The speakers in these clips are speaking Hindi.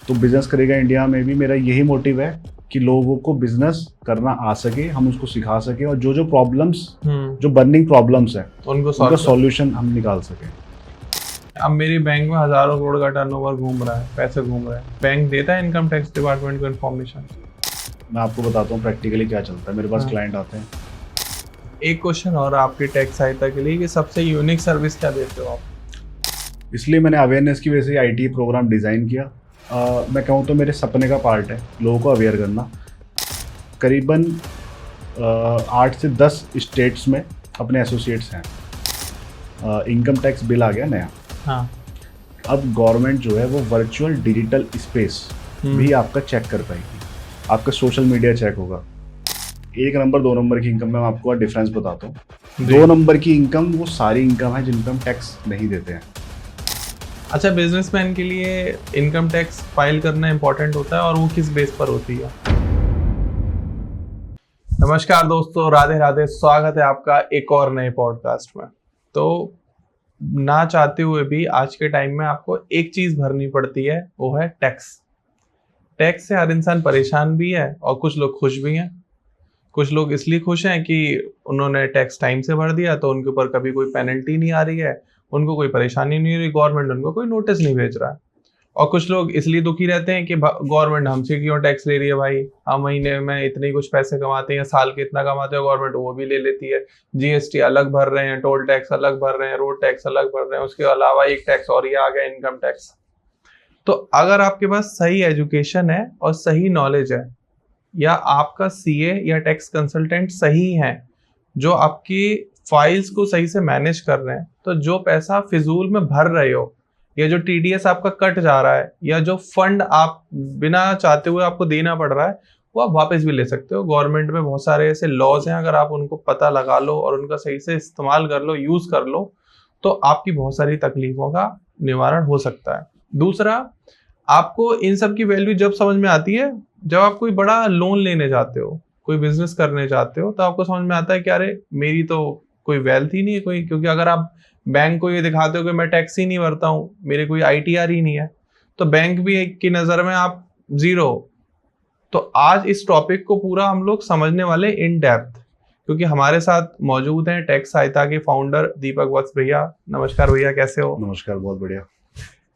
तो बिजनेस करेगा इंडिया में भी मेरा यही मोटिव है कि लोगों को बिजनेस करना आ सके, हम उसको सिखा सके और जो जो प्रॉब्लम्स, जो बर्निंग प्रॉब्लम्स हैं उनका सॉल्यूशन हम निकाल सकें। अब मेरी बैंक में हजारों करोड़ का टर्नओवर घूम रहा है, पैसे घूम रहे हैं, बैंक देता है इनकम टैक्स डिपार्टमेंट को इन्फॉर्मेशन? मैं आपको बताता हूँ प्रैक्टिकली क्या चलता है। मेरे पास क्लाइंट आते हैं। एक क्वेश्चन और आपकी टैक्स सहायता के लिए कि सबसे यूनिक सर्विस क्या देते हो आप? इसलिए मैंने अवेयरनेस की वजह से आईटी प्रोग्राम डिज़ाइन किया। मैं कहूँ तो मेरे सपने का पार्ट है लोगों को अवेयर करना। करीबन 8 से 10 स्टेट्स में अपने एसोसिएट्स हैं। इनकम टैक्स बिल आ गया नया। हाँ। अब गवर्नमेंट जो है वो वर्चुअल डिजिटल स्पेस भी आपका चेक कर पाएगी। आपका सोशल मीडिया चेक होगा। 1 नंबर 2 नंबर की इनकम में आपको डिफरेंस बताता हूँ। 2 नंबर की इनकम वो सारी इनकम है जिन पर हम टैक्स नहीं देते हैं। अच्छा, बिजनेसमैन के लिए इनकम टैक्स फाइल करना इंपॉर्टेंट होता है और वो किस बेस पर होती है? नमस्कार दोस्तों, राधे राधे, स्वागत है आपका एक और नए पॉडकास्ट में। तो ना चाहते हुए भी आज के टाइम में आपको एक चीज भरनी पड़ती है, वो है टैक्स। टैक्स से हर इंसान परेशान भी है और कुछ लोग खुश भी हैं। कुछ लोग इसलिए खुश हैं कि उन्होंने टैक्स टाइम से भर दिया तो उनके ऊपर कभी कोई पेनल्टी नहीं आ रही है, उनको कोई परेशानी नहीं हो रही, गवर्नमेंट उनको कोई नोटिस नहीं भेज रहा है। और कुछ लोग इसलिए दुखी रहते हैं कि गवर्नमेंट हमसे क्यों टैक्स ले रही है भाई, हम महीने में इतने ही कुछ पैसे कमाते हैं, साल के इतना कमाते हैं, गवर्नमेंट वो भी ले लेती है। जीएसटी अलग भर रहे हैं, टोल टैक्स अलग भर रहे हैं, रोड टैक्स अलग भर रहे हैं, उसके अलावा एक टैक्स और ये आ गया, इनकम टैक्स। तो अगर आपके पास सही एजुकेशन है और सही नॉलेज है, या आपका सीए या टैक्स कंसल्टेंट सही है जो आपकी फाइल्स को सही से मैनेज कर रहे हैं, तो जो पैसा फिजूल में भर रहे हो या जो टीडीएस आपका कट जा रहा है या जो फंड आप बिना चाहते हुए आपको देना पड़ रहा है, वो आप वापस भी ले सकते हो। गवर्नमेंट में बहुत सारे ऐसे लॉज हैं, अगर आप उनको पता लगा लो और उनका सही से इस्तेमाल कर लो, यूज कर लो, तो आपकी बहुत सारी तकलीफों का निवारण हो सकता है। दूसरा, आपको इन सब की वैल्यू जब समझ में आती है जब आप कोई बड़ा लोन लेने जाते हो, कोई बिजनेस करने जाते हो, तो आपको समझ में आता है कि अरे मेरी तो कोई वेल्थ ही नहीं है कोई, क्योंकि अगर आप बैंक को ये दिखाते हो कि मैं टैक्स ही नहीं भरता हूँ, मेरे कोई आईटीआर ही नहीं है, तो बैंक भी एक की नजर में आप जीरो। तो आज इस टॉपिक को पूरा हम लोग समझने वाले इन डेप्थ, क्योंकि हमारे साथ मौजूद हैं टैक्स सहायता के फाउंडर दीपक वत्स भैया। नमस्कार भैया, कैसे हो? नमस्कार, बहुत बढ़िया।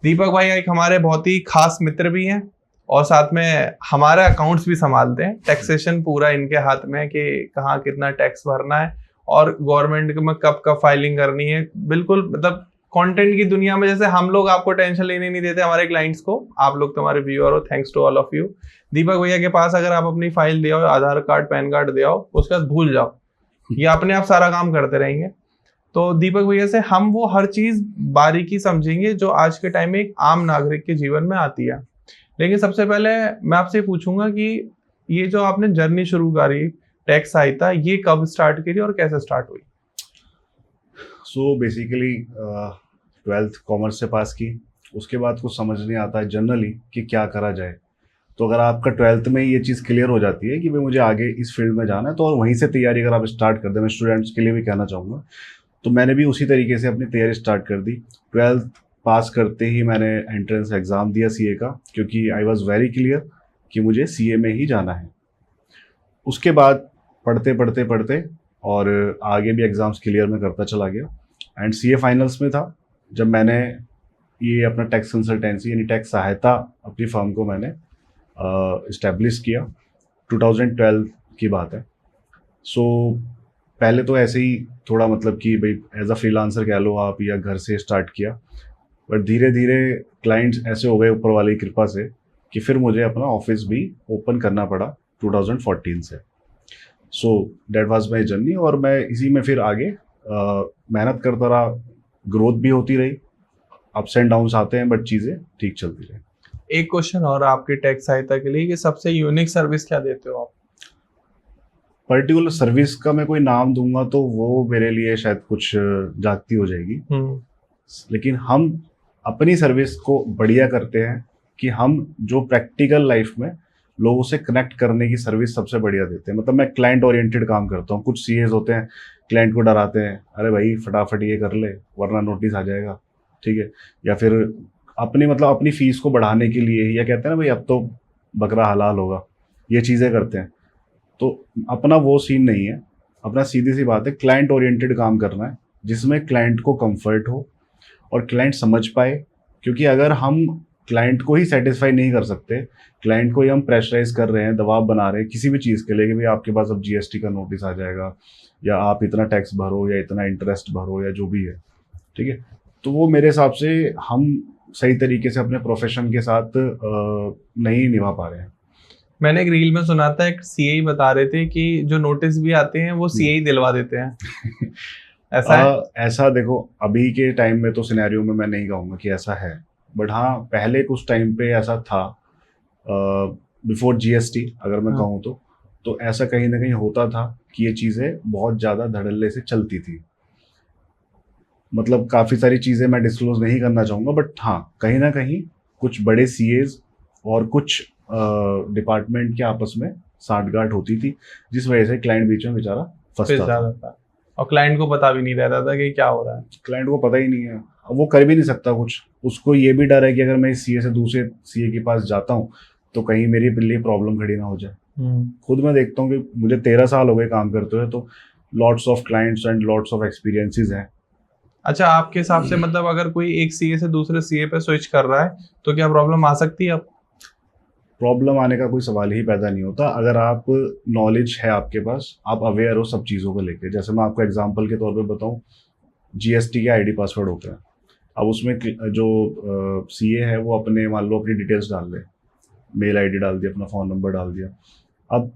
दीपक भाई एक हमारे बहुत ही खास मित्र भी हैं और साथ में हमारे अकाउंट्स भी संभालते हैं। टैक्सेशन पूरा इनके हाथ में है कि कहाँ कितना टैक्स भरना है और गवर्नमेंट में कब कब फाइलिंग करनी है। बिल्कुल, मतलब कंटेंट की दुनिया में जैसे हम लोग आपको टेंशन लेने नहीं देते हमारे क्लाइंट्स को, आप लोग तो हमारे व्यूअर हो। Thanks to all of you. Deepak भैया के पास अगर आप अपनी फाइल दे आओ, आधार कार्ड पैन कार्ड दे आओ, उसके बाद भूल जाओ, ये अपने आप सारा काम करते रहेंगे। तो दीपक भैया से हम वो हर चीज बारीकी समझेंगे जो आज के टाइम में एक आम नागरिक के जीवन में आती है। लेकिन सबसे पहले मैं आपसे पूछूंगा कि ये जो आपने जर्नी शुरू करी टैक्स सहायता, ये कब स्टार्ट करी और कैसे स्टार्ट हुई? सो बेसिकली 12th कॉमर्स से पास की, उसके बाद कुछ समझ नहीं आता है जनरली कि क्या करा जाए। तो अगर आपका 12th में ये चीज़ क्लियर हो जाती है कि भाई मुझे आगे इस फील्ड में जाना है, तो और वहीं से तैयारी अगर आप स्टार्ट कर दें, मैं स्टूडेंट्स के लिए भी कहना चाहूँगा, तो मैंने भी उसी तरीके से अपनी तैयारी स्टार्ट कर दी। 12th पास करते ही मैंने एंट्रेंस एग्ज़ाम दिया सीए का, क्योंकि आई वॉज वेरी क्लियर कि मुझे सीए में ही जाना है। उसके बाद पढ़ते पढ़ते पढ़ते और आगे भी एग्ज़ाम्स क्लियर में करता चला गया एंड सीए फाइनल्स में था जब मैंने ये अपना टैक्स कंसल्टेंसी यानी टैक्स सहायता अपनी फर्म को मैंने इस्टेब्लिश किया। 2012 की बात है। सो पहले तो ऐसे ही थोड़ा मतलब कि भाई एज अ फ्रीलांसर कह लो आप, या घर से स्टार्ट किया, बट धीरे धीरे क्लाइंट्स ऐसे हो गए ऊपर वाली की कृपा से कि फिर मुझे अपना ऑफिस भी ओपन करना पड़ा 2014 से। So that was my journey और मैं इसी में फिर आगे मेहनत करता रहा। ग्रोथ भी होती रही, अप्स एंड डाउन्स आते हैं, बट चीज़ें ठीक चलती रही। एक क्वेश्चन और आपकी टैक्स सहायता के लिए कि सबसे यूनिक सर्विस क्या देते हो आप? पर्टिकुलर सर्विस का मैं कोई नाम दूंगा तो वो मेरे लिए शायद कुछ जागती हो जाएगी, लेकिन हम अपनी सर्विस को बढ़िया करते हैं कि हम जो प्रैक्टिकल लाइफ में लोगों से कनेक्ट करने की सर्विस सबसे बढ़िया देते हैं। मतलब मैं क्लाइंट ओरिएंटेड काम करता हूँ। कुछ सीएस होते हैं क्लाइंट को डराते हैं, अरे भाई फटाफट ये कर ले वरना नोटिस आ जाएगा, ठीक है, या फिर अपनी मतलब अपनी फीस को बढ़ाने के लिए, या कहते हैं ना भाई अब तो बकरा हलाल होगा, ये चीज़ें करते हैं। तो अपना वो सीन नहीं है। अपना सीधी सी बात है, क्लाइंट ओरिएंटेड काम करना है, जिसमें क्लाइंट को कंफर्ट हो और क्लाइंट समझ पाए। क्योंकि अगर हम क्लाइंट को ही सेटिस्फाई नहीं कर सकते, क्लाइंट को ही हम प्रेशराइज कर रहे हैं, दबाव बना रहे हैं किसी भी चीज़ के लिए कि भाई आपके पास अब जीएसटी का नोटिस आ जाएगा, या आप इतना टैक्स भरो, या इतना इंटरेस्ट भरो, या जो भी है, ठीक है, तो वो मेरे हिसाब से हम सही तरीके से अपने प्रोफेशन के साथ नहीं निभा पा रहे हैं। मैंने एक रील में सुना था, एक सीए बता रहे थे कि जो नोटिस भी आते हैं वो सीए दिलवा देते हैं। ऐसा है? ऐसा देखो, अभी के टाइम में तो सिनेरियो में मैं नहीं कहूँगा कि ऐसा है, बट हाँ पहले कुछ टाइम पे ऐसा था, बिफोर जीएसटी अगर मैं हाँ। कहूँ तो ऐसा कहीं ना कहीं होता था कि ये चीज़ें बहुत ज़्यादा धड़ल्ले से चलती थी। मतलब काफ़ी सारी चीज़ें मैं डिस्क्लोज नहीं करना चाहूँगा, बट हाँ कहीं ना कहीं कुछ बड़े सीएज और कुछ डिपार्टमेंट के आपस में साठगांठ होती थी, जिस वजह से क्लाइंट बीच में बेचारा फिर फंसता था। ज्यादा था और क्लाइंट को पता भी नहीं रहता था कि क्या हो रहा है। क्लाइंट को पता ही नहीं है, अब वो कर भी नहीं सकता कुछ। उसको ये भी डर है कि अगर मैं इस सीए से दूसरे सीए के पास जाता हूँ तो कहीं मेरे लिए प्रॉब्लम खड़ी ना हो जाए। खुद मैं देखता हूँ कि मुझे 13 साल हो गए काम करते हुए, तो lots of clients and lots of experiences हैं। अच्छा, आपके हिसाब से मतलब अगर कोई एक सीए से दूसरे सीए पे स्विच कर रहा है तो क्या प्रॉब्लम आ सकती है? प्रॉब्लम आने का कोई सवाल ही पैदा नहीं होता अगर आप नॉलेज है आपके पास, आप अवेयर हो सब चीज़ों को लेकर। जैसे मैं आपको एग्जांपल के तौर पे बताऊं, जीएसटी के आईडी पासवर्ड होते हैं। अब उसमें जो सीए है वो अपने मान लो अपनी डिटेल्स डाल दे, मेल आईडी डाल दिया, अपना फ़ोन नंबर डाल दिया। अब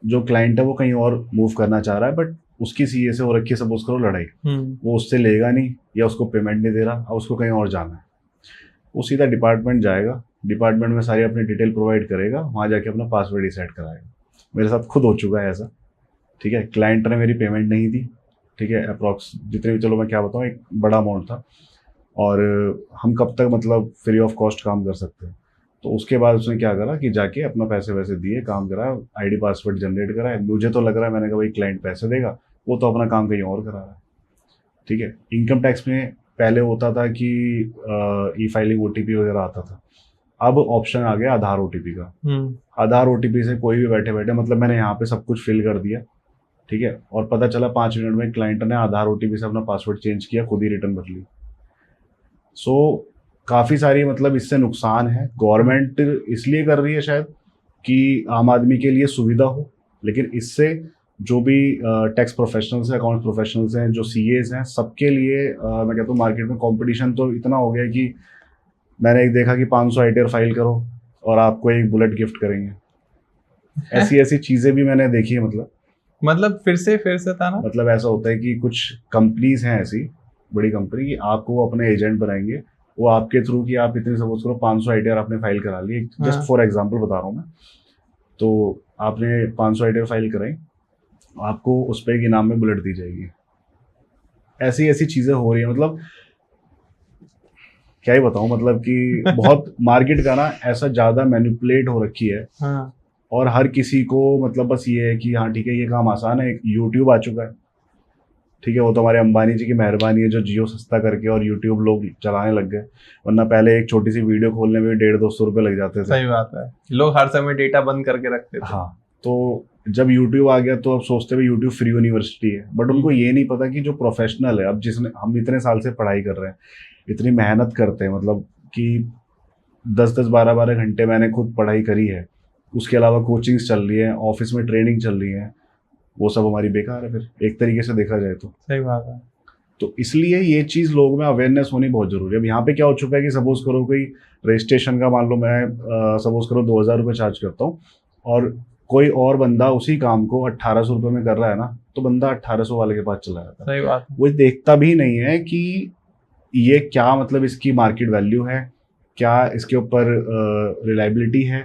जो क्लाइंट है वो कहीं और मूव करना चाह रहा है, बट उसकी सीए से हो रखी है सपोज करो लड़ाई, वो उससे लेगा नहीं या उसको पेमेंट नहीं दे रहा, अब उसको कहीं और जाना है, वो सीधा डिपार्टमेंट जाएगा, डिपार्टमेंट में सारी अपनी डिटेल प्रोवाइड करेगा, वहाँ जाके अपना पासवर्ड रीसेट कराएगा। मेरे साथ खुद हो चुका है ऐसा, ठीक है। क्लाइंट ने मेरी पेमेंट नहीं दी, ठीक है, अप्रॉक्स जितने भी, चलो मैं क्या बताऊँ, एक बड़ा अमाउंट था, और हम कब तक मतलब फ्री ऑफ कॉस्ट काम कर सकते हैं। तो उसके बाद उसने क्या करा कि जाके अपना पैसे वैसे दिए, काम करा, आईडी पासवर्ड जनरेट करा। मुझे तो लग रहा है, मैंने कहा भाई क्लाइंट पैसे देगा, वो तो अपना काम कहीं और करा रहा है, ठीक है। इनकम टैक्स में पहले होता था कि ई फाइलिंग ओटीपी वगैरह आता था, अब ऑप्शन आ गया आधार ओटीपी का। आधार ओटीपी से कोई भी बैठे बैठे, मतलब मैंने यहाँ पे सब कुछ फिल कर दिया, ठीक है, और पता चला 5 मिनट में क्लाइंट ने आधार ओटीपी से अपना पासवर्ड चेंज किया, खुद ही रिटर्न भर ली। सो काफ़ी सारी मतलब इससे नुकसान है। गवर्नमेंट इसलिए कर रही है शायद कि आम आदमी के लिए सुविधा हो, लेकिन इससे जो भी टैक्स प्रोफेशनल्स हैं, अकाउंट प्रोफेशनल्स हैं, जो सीएज हैं, सबके लिए मैं कहता हूँ मार्केट में कंपटीशन तो इतना हो गया है कि मैंने एक देखा कि 500 आईटीआर फाइल करो और आपको एक बुलेट गिफ्ट करेंगे। ऐसी ऐसी चीज़ें भी मैंने देखी है। मतलब फिर से था ना, मतलब ऐसा होता है कि कुछ कंपनीज हैं ऐसी बड़ी कंपनी की, आपको वो अपने एजेंट बनाएंगे, वो आपके थ्रू कि आप इतनी सपोज करो 500 आईटीआर आपने फाइल करा ली, जस्ट फॉर एग्जांपल बता रहा हूँ मैं, तो आपने 500 आईटीआर फाइल कराई, आपको उस पर एक इनाम में बुलेट दी जाएगी। ऐसी ऐसी चीज़ें हो रही है, मतलब क्या ही बताऊँ, मतलब कि बहुत मार्केट का ना ऐसा ज़्यादा मैनिपुलेट हो रखी है। हाँ। और हर किसी को मतलब बस ये है कि हाँ ठीक है ये काम आसान है, यूट्यूब आ चुका है, ठीक है, वो तो हमारे अंबानी जी की मेहरबानी है जो जियो सस्ता करके और यूट्यूब लोग चलाने लग गए, वरना पहले एक छोटी सी वीडियो खोलने में 150-200 रुपये लग जाते थे। सही बात है, लोग हर समय डेटा बंद करके रखते थे। हाँ, तो जब यूट्यूब आ गया तो अब सोचते हुए यूट्यूब फ्री यूनिवर्सिटी है, बट उनको ये नहीं पता कि जो प्रोफेशनल है, अब जिसने हम इतने साल से पढ़ाई कर रहे हैं, इतनी मेहनत करते हैं, मतलब कि 10-10 12-12 घंटे मैंने खुद पढ़ाई करी है, उसके अलावा कोचिंग्स चल रही है, ऑफिस में ट्रेनिंग चल रही है, वो सब हमारी बेकार है फिर एक तरीके से देखा जाए तो। सही बात है। तो इसलिए ये चीज़ लोगों में अवेयरनेस होनी बहुत ज़रूरी है। अब यहाँ पे क्या हो चुका है कि सपोज करो कोई रजिस्ट्रेशन का, मान लो मैं सपोज करो 2000 रुपये चार्ज करता हूँ, और कोई और बंदा उसी काम को 1800 रुपये में कर रहा है ना, तो बंदा 1800 वाले के पास चला जाता है। सही बात है। वो देखता भी नहीं है कि ये क्या मतलब इसकी मार्केट वैल्यू है, क्या इसके ऊपर रिलायबिलिटी है,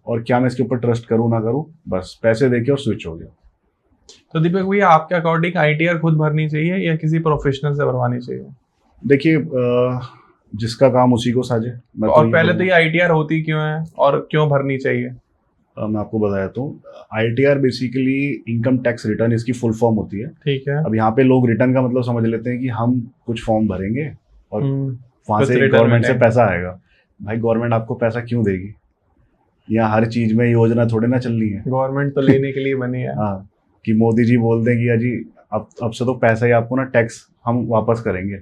और क्या मैं इसके ऊपर ट्रस्ट करूँ ना करूँ, बस पैसे देके और स्विच हो गया। तो दीपक भैया, आपके अकॉर्डिंग आईटीआर खुद भरनी चाहिए या किसी प्रोफेशनल से भरवानी चाहिए? देखिए, जिसका काम उसी को साझे। और पहले तो ये आईटीआर होती क्यों है और क्यों भरनी चाहिए? मैं आपको बताया तो, ITR basically income tax return, इसकी फुल फॉर्म होती है। ठीक है। अब यहाँ पे लोग रिटर्न का मतलब समझ लेते हैं कि हम कुछ फॉर्म भरेंगे और वहां कुछ से return गवर्नमेंट से मिलेगा। पैसा आएगा। भाई गवर्नमेंट आपको पैसा क्यों देगी? यहाँ हर चीज में योजना थोड़े ना चलनी है। गवर्नमेंट तो लेने के लिए बनी है। हाँ, कि मोदी जी बोल दें कि अजी अब से तो पैसा ही आपको ना टैक्स हम वापस करेंगे।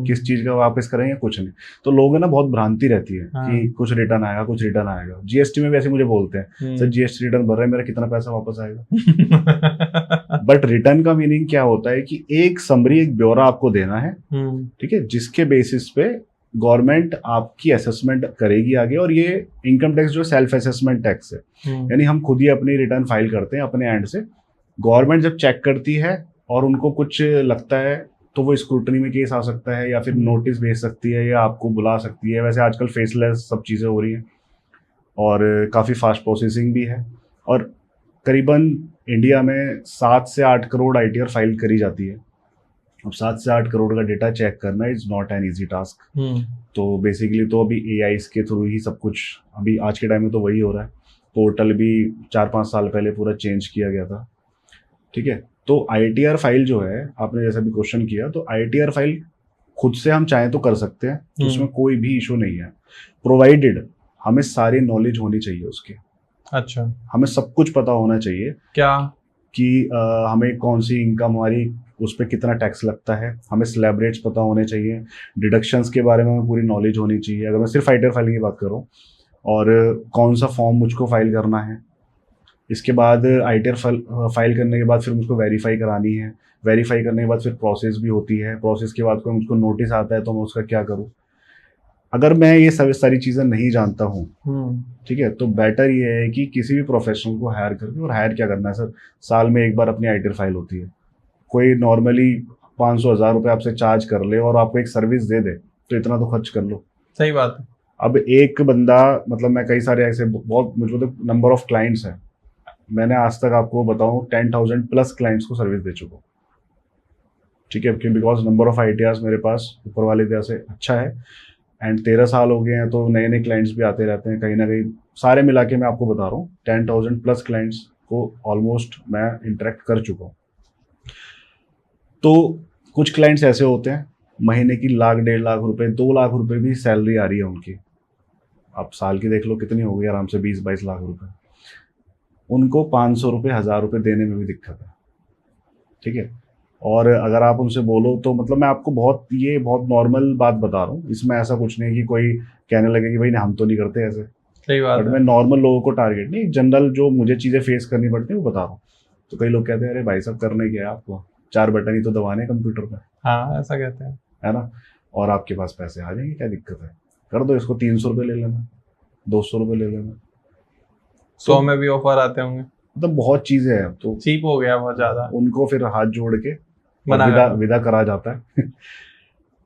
किस चीज का वापस करेंगे? कुछ नहीं। तो लोगों ना बहुत भ्रांति रहती है हाँ। कि कुछ रिटर्न आएगा, कुछ रिटर्न आएगा। जीएसटी में भी ऐसे मुझे बोलते हैं, सर जीएसटी रिटर्न भर रहे हैं, मेरा कितना पैसा वापस आएगा? बट रिटर्न का मीनिंग क्या होता है कि एक समरी, एक ब्यौरा आपको देना है, ठीक है, जिसके बेसिस पे गवर्नमेंट आपकी असेसमेंट करेगी आगे। और ये इनकम टैक्स जो सेल्फ असेसमेंट टैक्स है, यानी हम खुद ही अपनी रिटर्न फाइल करते हैं अपने एंड से। गवर्नमेंट जब चेक करती है और उनको कुछ लगता है तो वो स्क्रूटनी में केस आ सकता है, या फिर नोटिस भेज सकती है, या आपको बुला सकती है। वैसे आजकल फेसलेस सब चीज़ें हो रही हैं और काफ़ी फास्ट प्रोसेसिंग भी है। और करीबन इंडिया में 7 से 8 करोड़ आईटीआर फाइल करी जाती है। अब 7 से 8 करोड़ का डेटा चेक करना is not an easy task. तो बेसिकली तो अभी एआई के थ्रू ही सब कुछ, अभी आज के टाइम में तो वही हो रहा है। पोर्टल भी 4-5 साल पहले पूरा चेंज किया गया था, ठीक है। तो आईटीआर फाइल जो है, आपने जैसा भी क्वेश्चन किया, तो आईटीआर फाइल खुद से हम चाहें तो कर सकते हैं, उसमें कोई भी इशू नहीं है, प्रोवाइडेड हमें सारी नॉलेज होनी चाहिए उसकी। अच्छा, हमें सब कुछ पता होना चाहिए क्या कि हमें कौन सी इनकम हमारी, उस पर कितना टैक्स लगता है, हमें स्लैब रेट्स पता होने चाहिए, डिडक्शंस के बारे में हमें पूरी नॉलेज होनी चाहिए, अगर मैं सिर्फ आईटीआर फाइल की बात करूँ, और कौन सा फॉर्म मुझको फाइल करना है। इसके बाद आईटीआर फाइल करने के बाद फिर मुझको वेरीफाई करानी है, वेरीफाई करने के बाद फिर प्रोसेस भी होती है, प्रोसेस के बाद कोई मुझको नोटिस आता है तो मैं उसका क्या करूँ। अगर मैं ये सारी चीज़ें नहीं जानता हूँ, ठीक है, तो बेटर ये है कि किसी भी प्रोफेशनल को हायर करके, और हायर क्या करना है सर, साल में एक बार अपनी आईटीआर फाइल होती है, कोई नॉर्मली 500-1000 रुपये आपसे चार्ज कर ले और आपको एक सर्विस दे दे, तो इतना तो खर्च कर लो। सही बात है। अब एक बंदा, मतलब मैं कई सारे ऐसे बहुत, मुझको तो नंबर ऑफ क्लाइंट्स हैं, मैंने आज तक आपको बताऊं 10,000 प्लस क्लाइंट्स को सर्विस दे चुका हूँ, ठीक है, बिकॉज नंबर ऑफ आईटीआर्स मेरे पास ऊपर वाले तरह से अच्छा है। एंड 13 साल हो गए हैं, तो नए नए क्लाइंट्स भी आते रहते हैं कहीं ना कहीं। सारे मिला के मैं आपको बता रहा हूँ 10,000 प्लस क्लाइंट्स को ऑलमोस्ट मैं इंटरेक्ट कर चुका हूँ। तो कुछ क्लाइंट्स ऐसे होते हैं महीने की 1 लाख 1.5 लाख रुपए, 2 लाख रुपए भी सैलरी आ रही है उनकी। आप साल की देख लो कितनी हो गई, आराम से 20-22 लाख रुपए। उनको 500 रुपये 1000 रुपये देने में भी दिक्कत है, ठीक है। और अगर आप उनसे बोलो तो, मतलब मैं आपको बहुत नॉर्मल बात बता रहा हूँ, इसमें ऐसा कुछ नहीं है कि कोई कहने लगे कि भाई हम तो नहीं करते ऐसे। सही बात बट है। मैं नॉर्मल लोगों को टारगेट नहीं, जनरल जो मुझे चीज़ें फेस करनी पड़ती है वो बता रहा हूँ। तो कई लोग कहते हैं अरे भाई साहब करने क्या है आपको, 4 बटन ही तो दबाने कंप्यूटर पर, हाँ, ऐसा कहते हैं, है ना, और आपके पास पैसे आ जाएंगे, क्या दिक्कत है, कर दो इसको, 300 रुपये ले लेना, 200 रुपये ले लेना। 100 में भी ऑफर आते होंगे, मतलब बहुत चीजें हैं, तो चीप हो गया बहुत ज्यादा, उनको फिर हाथ जोड़ के मना विदा करा जाता है।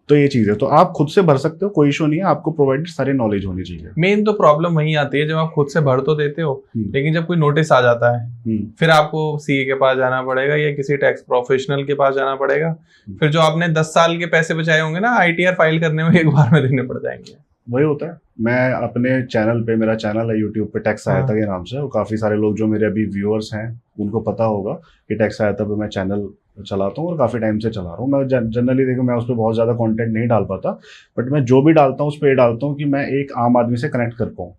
तो ये चीज है, तो आप खुद से भर सकते हो, कोई इशू नहीं है, आपको प्रोवाइडेड सारी नॉलेज होनी चाहिए। मेन तो प्रॉब्लम वही आती है जब आप खुद से भर तो देते हो, लेकिन जब कोई नोटिस आ जाता है फिर आपको सीए के पास जाना पड़ेगा या किसी टैक्स प्रोफेशनल के पास जाना पड़ेगा। फिर जो आपने 10 साल के पैसे बचाए होंगे ना आईटीआर फाइल करने में, एक बार में देने पड़ जाएंगे। वही होता है। मैं अपने चैनल पे, मेरा चैनल है यूट्यूब पे टैक्स सहायता के नाम से, और काफ़ी सारे लोग जो मेरे अभी व्यूअर्स हैं उनको पता होगा कि टैक्स सहायता पे मैं चैनल चलाता हूँ और काफ़ी टाइम से चला रहा हूँ। मैं जनरली देखो, मैं उस पर बहुत ज़्यादा कंटेंट नहीं डाल पाता, बट मैं जो भी डालता हूँ उस पर ये डालता हूँ कि मैं एक आम आदमी से कनेक्ट कर पाऊँ।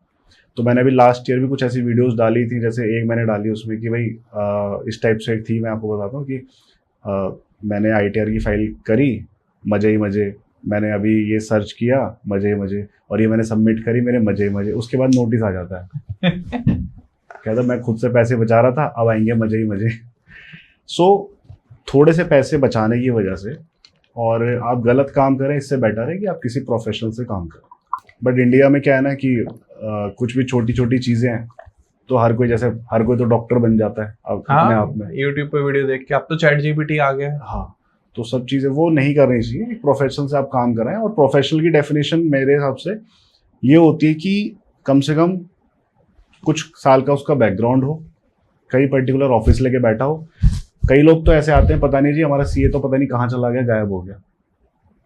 तो मैंने अभी लास्ट ईयर भी कुछ ऐसी वीडियोस डाली थी, जैसे एक मैंने डाली उसमें कि भाई इस टाइप से एक थी, मैं आपको बताता हूँ कि मैंने आईटीआर की फाइल करी, मजे ही मजे, मैंने अभी ये सर्च किया, मजे ही मजे, और ये मैंने सबमिट करी, मेरे मजे ही मजे। उसके बाद नोटिस आ जाता है, कहता मैं खुद से पैसे बचा रहा था, अब आएंगे मजे ही मजे। सो थोड़े से पैसे बचाने की वजह से, और आप गलत काम करें, इससे बेटर है कि आप किसी प्रोफेशनल से काम करें। बट इंडिया में क्या है ना कि कुछ भी छोटी छोटी चीज़ें हैं तो हर कोई तो डॉक्टर बन जाता है अपने आप में, यूट्यूब पे वीडियो देख के। अब तो चैट जीपीटी आ गया है। हाँ, तो सब चीज़ें वो नहीं करनी चाहिए। एक प्रोफेशनल से आप काम कराएं, और प्रोफेशनल की डेफिनेशन मेरे हिसाब से ये होती है कि कम से कम कुछ साल का उसका बैकग्राउंड हो, कई पर्टिकुलर ऑफिस लेके बैठा हो। कई लोग तो ऐसे आते हैं, पता नहीं जी हमारा सीए तो पता नहीं कहाँ चला गया, गायब हो गया।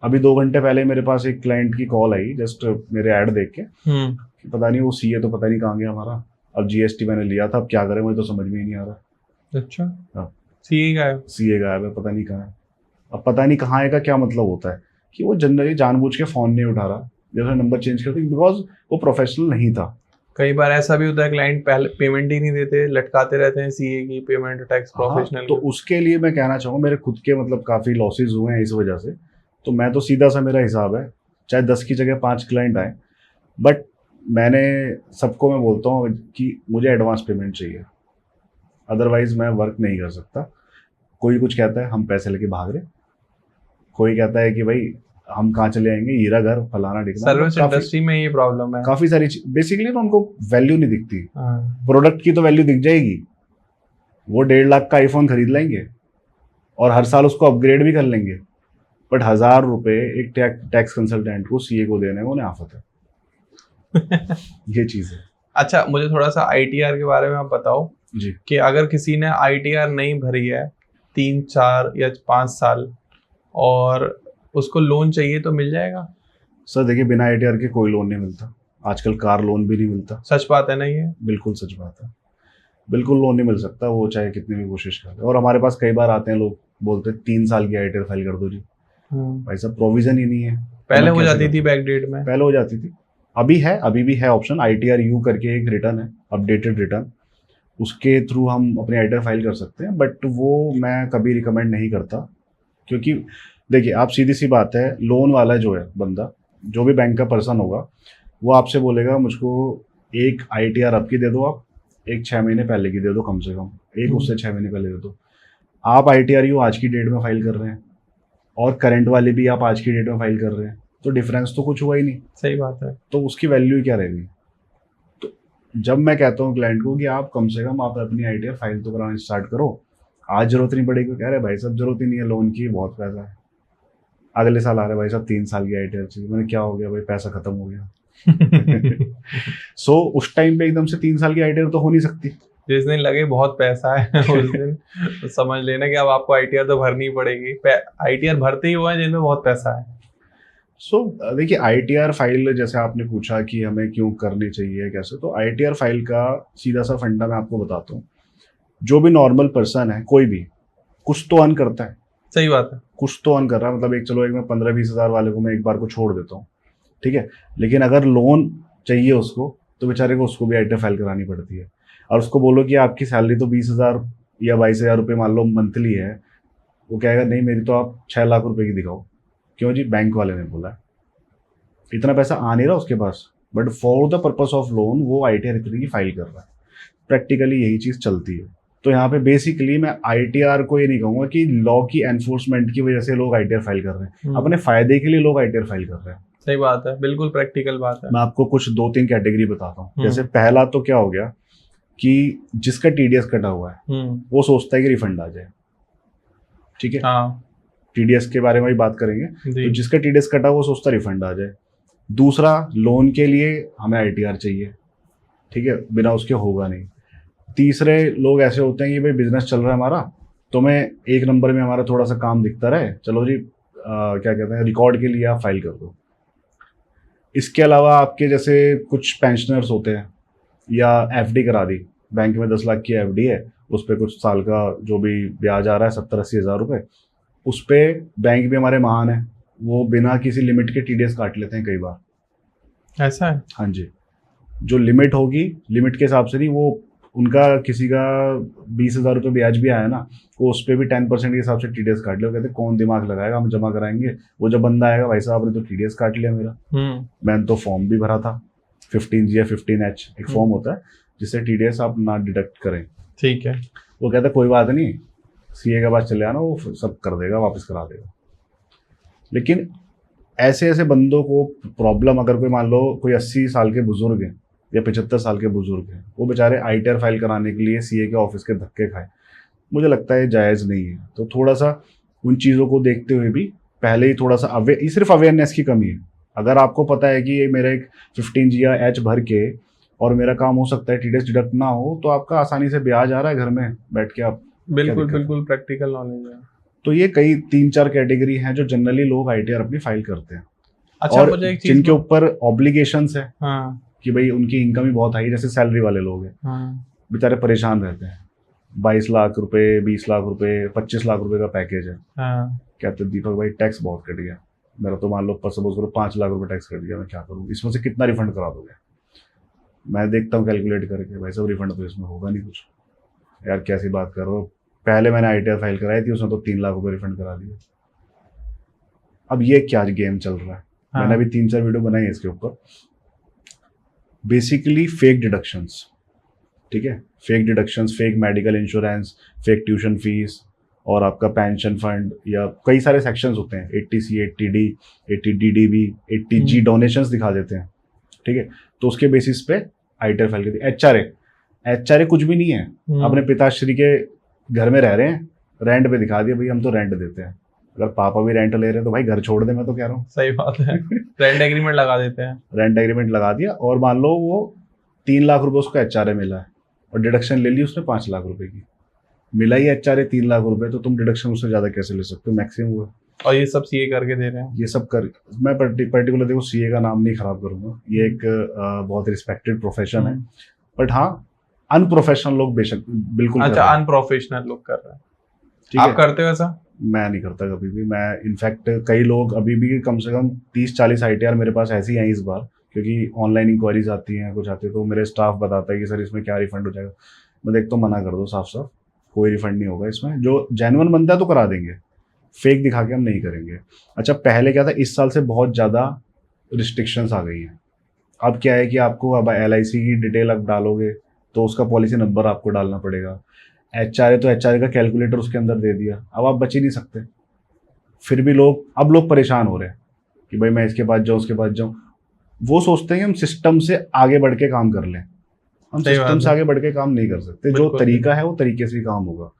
अभी 2 घंटे पहले मेरे पास एक क्लाइंट की कॉल आई, जस्ट मेरे ऐड देख के, कि पता नहीं वो सीए तो पता नहीं कहाँ गया हमारा, अब जीएसटी मैंने लिया था, अब क्या करें, मुझे तो समझ में ही नहीं आ रहा। अच्छा, हाँ, सीए गायब है, पता नहीं कहाँ है। अब पता नहीं कहाँ है का क्या मतलब होता है कि वो जनरली जानबूझ के फ़ोन नहीं उठा रहा, जैसे नंबर चेंज करते, बिकॉज वो प्रोफेशनल नहीं था। कई बार ऐसा भी होता है क्लाइंट पहले पेमेंट ही नहीं देते, लटकाते रहते हैं सीए की पेमेंट, टैक्स हाँ, प्रोफेशनल तो उसके लिए मैं कहना चाहूँगा, मेरे खुद के मतलब काफ़ी लॉसेज हुए हैं इस वजह से। तो मैं तो सीधा सा मेरा हिसाब है, चाहे 10 की जगह 5 क्लाइंट आए, बट मैंने सबको मैं बोलता हूँ कि मुझे एडवांस पेमेंट चाहिए, अदरवाइज मैं वर्क नहीं कर सकता। कोई कुछ कहता है हम पैसे लेके भाग रहे, कोई कहता है कि भाई हम कहाँ चले आएंगे, हीरा घर फलाना ढिकना। सर्विस इंडस्ट्री में ये प्रॉब्लम है। काफ़ी सारी बेसिकली ना उनको वैल्यू नहीं दिखती। हाँ। प्रोडक्ट की तो वैल्यू दिख जाएगी, वो 1.5 लाख का आईफोन खरीद लेंगे और हर साल उसको अपग्रेड भी कर लेंगे, बट 1000 रुपये एक टैक्स कंसल्टेंट को, सीए को देने में उन्हें आफत है। ये चीज़ है। अच्छा, मुझे थोड़ा सा आईटीआर के बारे में आप बताओ जी। कि अगर किसी ने आईटीआर नहीं भरी है 3, 4 या 5 साल और उसको लोन चाहिए तो मिल जाएगा? सर देखिए, बिना आईटीआर के कोई लोन नहीं मिलता, आजकल कार लोन भी नहीं मिलता। सच बात है ना ये? बिल्कुल सच बात है, बिल्कुल लोन नहीं मिल सकता, वो चाहे कितनी भी कोशिश करे। और हमारे पास कई बार आते हैं लोग, बोलते हैं 3 साल की आईटीआर फाइल कर दो जी। भाई साहब प्रोविजन ही नहीं है। पहले मैं हो कैसे जाती थी करूं? बैक डेट में। पहले हो जाती थी, अभी है, अभी भी है ऑप्शन, आईटीआर यू करके एक रिटर्न है, अपडेटेड रिटर्न, उसके थ्रू हम अपनी आईटीआर फाइल कर सकते हैं, बट वो मैं कभी रिकमेंड नहीं करता। क्योंकि देखिए, आप सीधी सी बात है, लोन वाला जो है बंदा, जो भी बैंक का पर्सन होगा, वो आपसे बोलेगा मुझको एक आईटीआर अब की दे दो, आप एक 6 महीने पहले की दे दो कम से कम, एक उससे 6 महीने पहले दे दो। आप आईटीआर यू आज की डेट में फाइल कर रहे हैं और करंट वाले भी आप आज की डेट में फाइल कर रहे हैं, तो डिफरेंस तो कुछ हुआ ही नहीं। सही बात है। तो उसकी वैल्यू क्या रहेगी? तो जब मैं कहता हूँ क्लाइंट को कि आप कम से कम आप अपनी आईटीआर फाइल तो कराना स्टार्ट करो, आज जरूरत नहीं पड़ेगी, कह रहे भाई साहब जरूरत ही नहीं है, लोन की बहुत पैसा है, अगले साल आ रहे भाई साहब 3 साल की आईटीआर चाहिए। मैंने क्या हो गया भाई, पैसा खत्म हो गया। सो उस टाइम पे एकदम से 3 साल की आईटीआर तो हो नहीं सकती। जिस दिन लगे बहुत पैसा है उस दिन तो समझ लेना कि अब आपको आईटीआर तो भरनी पड़ेगी। आईटीआर भरते ही हुआ है जिनमें बहुत पैसा है। सो देखिए, आईटीआर फाइल जैसे आपने पूछा कि हमें क्यों करनी चाहिए कैसे, तो आईटीआर फाइल का सीधा सा फंडा मैं आपको बताता हूँ। जो भी नॉर्मल पर्सन है, कोई भी कुछ तो अर्न करता है। सही बात है। कुछ तो अर्न कर रहा है, मतलब एक चलो एक मैं 15-20 हज़ार वाले को मैं एक बार को छोड़ देता हूँ, ठीक है, लेकिन अगर लोन चाहिए उसको, तो बेचारे को उसको भी आईटीआर फाइल करानी पड़ती है। और उसको बोलो कि आपकी सैलरी तो 20,000 या 22,000 रुपये मान लो मंथली है, वो कहेगा नहीं मेरी तो आप 6 लाख रुपए की दिखाओ। क्यों जी? बैंक वाले ने बोला है। इतना पैसा आ नहीं रहा उसके पास, but for the purpose of loan वो आईटीआर इतनी की फाइल कर रहा है। प्रैक्टिकली यही चीज़ चलती है। तो यहाँ पे बेसिकली मैं आईटीआर को ये नहीं कहूँगा कि लॉ की एनफोर्समेंट की वजह से लोग आईटीआर फाइल कर रहे हैं, अपने फायदे के लिए लोग आईटीआर फाइल कर रहे हैं। सही बात है, बिल्कुल प्रैक्टिकल बात है। मैं आपको कुछ 2-3 कैटेगरी बताता हूँ। जैसे पहला तो क्या हो गया कि जिसका टीडीएस कटा हुआ है वो सोचता है कि रिफंड आ जाए, ठीक है, हाँ टीडीएस के बारे में भी बात करेंगे। जी। तो जिसका टीडीएस कटा वो सोचता है रिफंड आ जाए। दूसरा, लोन के लिए हमें आईटीआर चाहिए, ठीक है, बिना उसके होगा नहीं। तीसरे लोग ऐसे होते हैं कि भाई बिजनेस चल रहा है हमारा, तो मैं एक नंबर में हमारा थोड़ा सा काम दिखता रहे, चलो जी क्या कहते हैं, रिकॉर्ड के लिए आप फाइल कर दो। इसके अलावा आपके जैसे कुछ पेंशनर्स होते हैं, या एफडी करा दी, बैंक में 10 लाख की एफडी है, उस पर कुछ साल का जो भी ब्याज आ रहा है 70-80 हज़ार रुपये, उस पर बैंक भी हमारे महान है, वो बिना किसी लिमिट के टीडीएस काट लेते हैं कई बार। ऐसा है? हाँ जी, जो लिमिट होगी, लिमिट के हिसाब से नहीं, वो उनका किसी का 20,000 रुपये ब्याज भी आया ना, वो उस पर भी 10% के हिसाब से टीडीएस काट लिया। कहते कौन दिमाग लगाएगा, हम जमा कराएंगे। वो जब बंदा आएगा, भाई साहब आपने तो टीडीएस काट लिया मेरा, मैंने तो फॉर्म भी भरा था 15G या 15H एक फॉर्म होता है जिससे टीडीएस आप ना डिडक्ट करें, ठीक है। वो कहता है कोई बात नहीं, सीए के पास चले आना, वो सब कर देगा, वापस करा देगा। लेकिन ऐसे ऐसे बंदों को प्रॉब्लम, अगर कोई मान लो कोई 80 साल के बुजुर्ग हैं या 75 साल के बुजुर्ग हैं, वो बेचारे आईटीआर फाइल कराने के लिए सीए के ऑफिस के धक्के खाए, मुझे लगता है जायज़ नहीं है। तो थोड़ा सा उन चीज़ों को देखते हुए भी पहले ही थोड़ा सा ये सिर्फ अवेयरनेस की कमी है। अगर आपको पता है कि ये मेरा एक 15G या H भर के और मेरा काम हो सकता है टीडीएस डिडक्ट ना हो, तो आपका आसानी से ब्याज आ रहा है घर में बैठ के, आप बिल्कुल बिल्कुल प्रैक्टिकल नॉलेज है। तो ये कई 3-4 कैटेगरी हैं जो जनरली लोग आईटीआर अपनी फाइल करते हैं। अच्छा, और मुझे एक चीज जिनके ऊपर ऑब्लिगेशंस है हाँ कि भाई उनकी इनकम ही बहुत हाई, जैसे सैलरी वाले लोग हैं, हाँ बेचारे परेशान रहते हैं। 22 लाख रुपए, 20 लाख रुपए, 25 लाख रुपए का पैकेज है, हाँ कहते दीपक भाई टैक्स बहुत कट गया। मेरा तो मान लो सपोज करो 5 लाख रुपए टैक्स कर दिया, मैं क्या करूँ, इसमें से कितना रिफंड करा दोगे? मैं देखता हूँ कैलकुलेट करके, भाई साहब रिफंड तो इसमें होगा नहीं कुछ। यार कैसी बात कर रहे हो, पहले मैंने ITR फाइल कराई थी, उसने तो 3 लाख रुपए रिफंड करा दिए। अब ये क्या गेम चल रहा है? हाँ। मैंने अभी 3-4 वीडियो बनाई है इसके ऊपर। बेसिकली फेक डिडक्शंस, ठीक है, fake deductions, fake medical insurance, fake tuition fees, और आपका पेंशन फंड, या कई सारे सेक्शंस होते हैं, 80C, 80D, 80DDB, 80G donations दिखा देते हैं, ठीक है। तो उसके बेसिस पे ITR फाइल करती है। HRA कुछ भी नहीं है, अपने पिताश्री के घर में रह रहे हैं, रेंट पे दिखा दिया भाई हम तो रेंट देते हैं। अगर पापा भी रेंट ले रहे हैं तो भाई घर छोड़ दे, मैं तो कह रहा हूँ। सही बात है, रेंट एग्रीमेंट लगा देते हैं। रेंट एग्रीमेंट लगा दिया, और मान लो वो 3 लाख रुपए उसको HRA मिला है, और डिडक्शन ले ली उसने 5 लाख रुपए की। मिला ही HRA 3 लाख रुपए, तो तुम डिडक्शन उससे ज्यादा कैसे ले सकते हो? मैक्सिमम हुआ। और ये सब सीए करके दे रहे हैं। ये सब कर, मैं पर्टिकुलर देखो CA का नाम नहीं खराब करूंगा, ये एक बहुत रिस्पेक्टेड प्रोफेशन है, बट हाँ अनप्रोफेशनल लोग बेशक बिल्कुल कर अच्छा, रहे हैं। अनप्रोफेशनल लोग कर रहे हैं, ठीक आप है, करते हो ऐसा? मैं नहीं करता कभी भी। मैं इनफैक्ट कई लोग अभी भी कम से कम 30-40 ITR मेरे पास ऐसी हैं इस बार, क्योंकि ऑनलाइन इंक्वायरीज आती हैं, कुछ आती है, तो मेरे स्टाफ बताता है कि सर इसमें क्या रिफंड हो जाएगा। मैं देखता हूँ, मना कर दो साफ साफ, कोई रिफंड नहीं होगा इसमें। जो जेन्युइन बनता है तो करा देंगे, फेक दिखा के हम नहीं करेंगे। अच्छा, पहले क्या था, इस साल से बहुत ज़्यादा रिस्ट्रिक्शंस आ गई हैं। अब क्या है कि आपको अब LIC की डिटेल अब डालोगे तो उसका पॉलिसी नंबर आपको डालना पड़ेगा। HRA तो HRA का कैलकुलेटर उसके अंदर दे दिया, अब आप बच ही नहीं सकते। फिर भी लोग परेशान हो रहे हैं कि भाई मैं इसके पास जाऊँ, उसके पास जाऊँ। वो सोचते हैं कि हम सिस्टम से आगे बढ़ के काम कर लें। हम सही सिस्टम बात से है। आगे बढ़ के काम नहीं कर सकते। जो बिल्कुल तरीका है वो तरीके से ही काम होगा।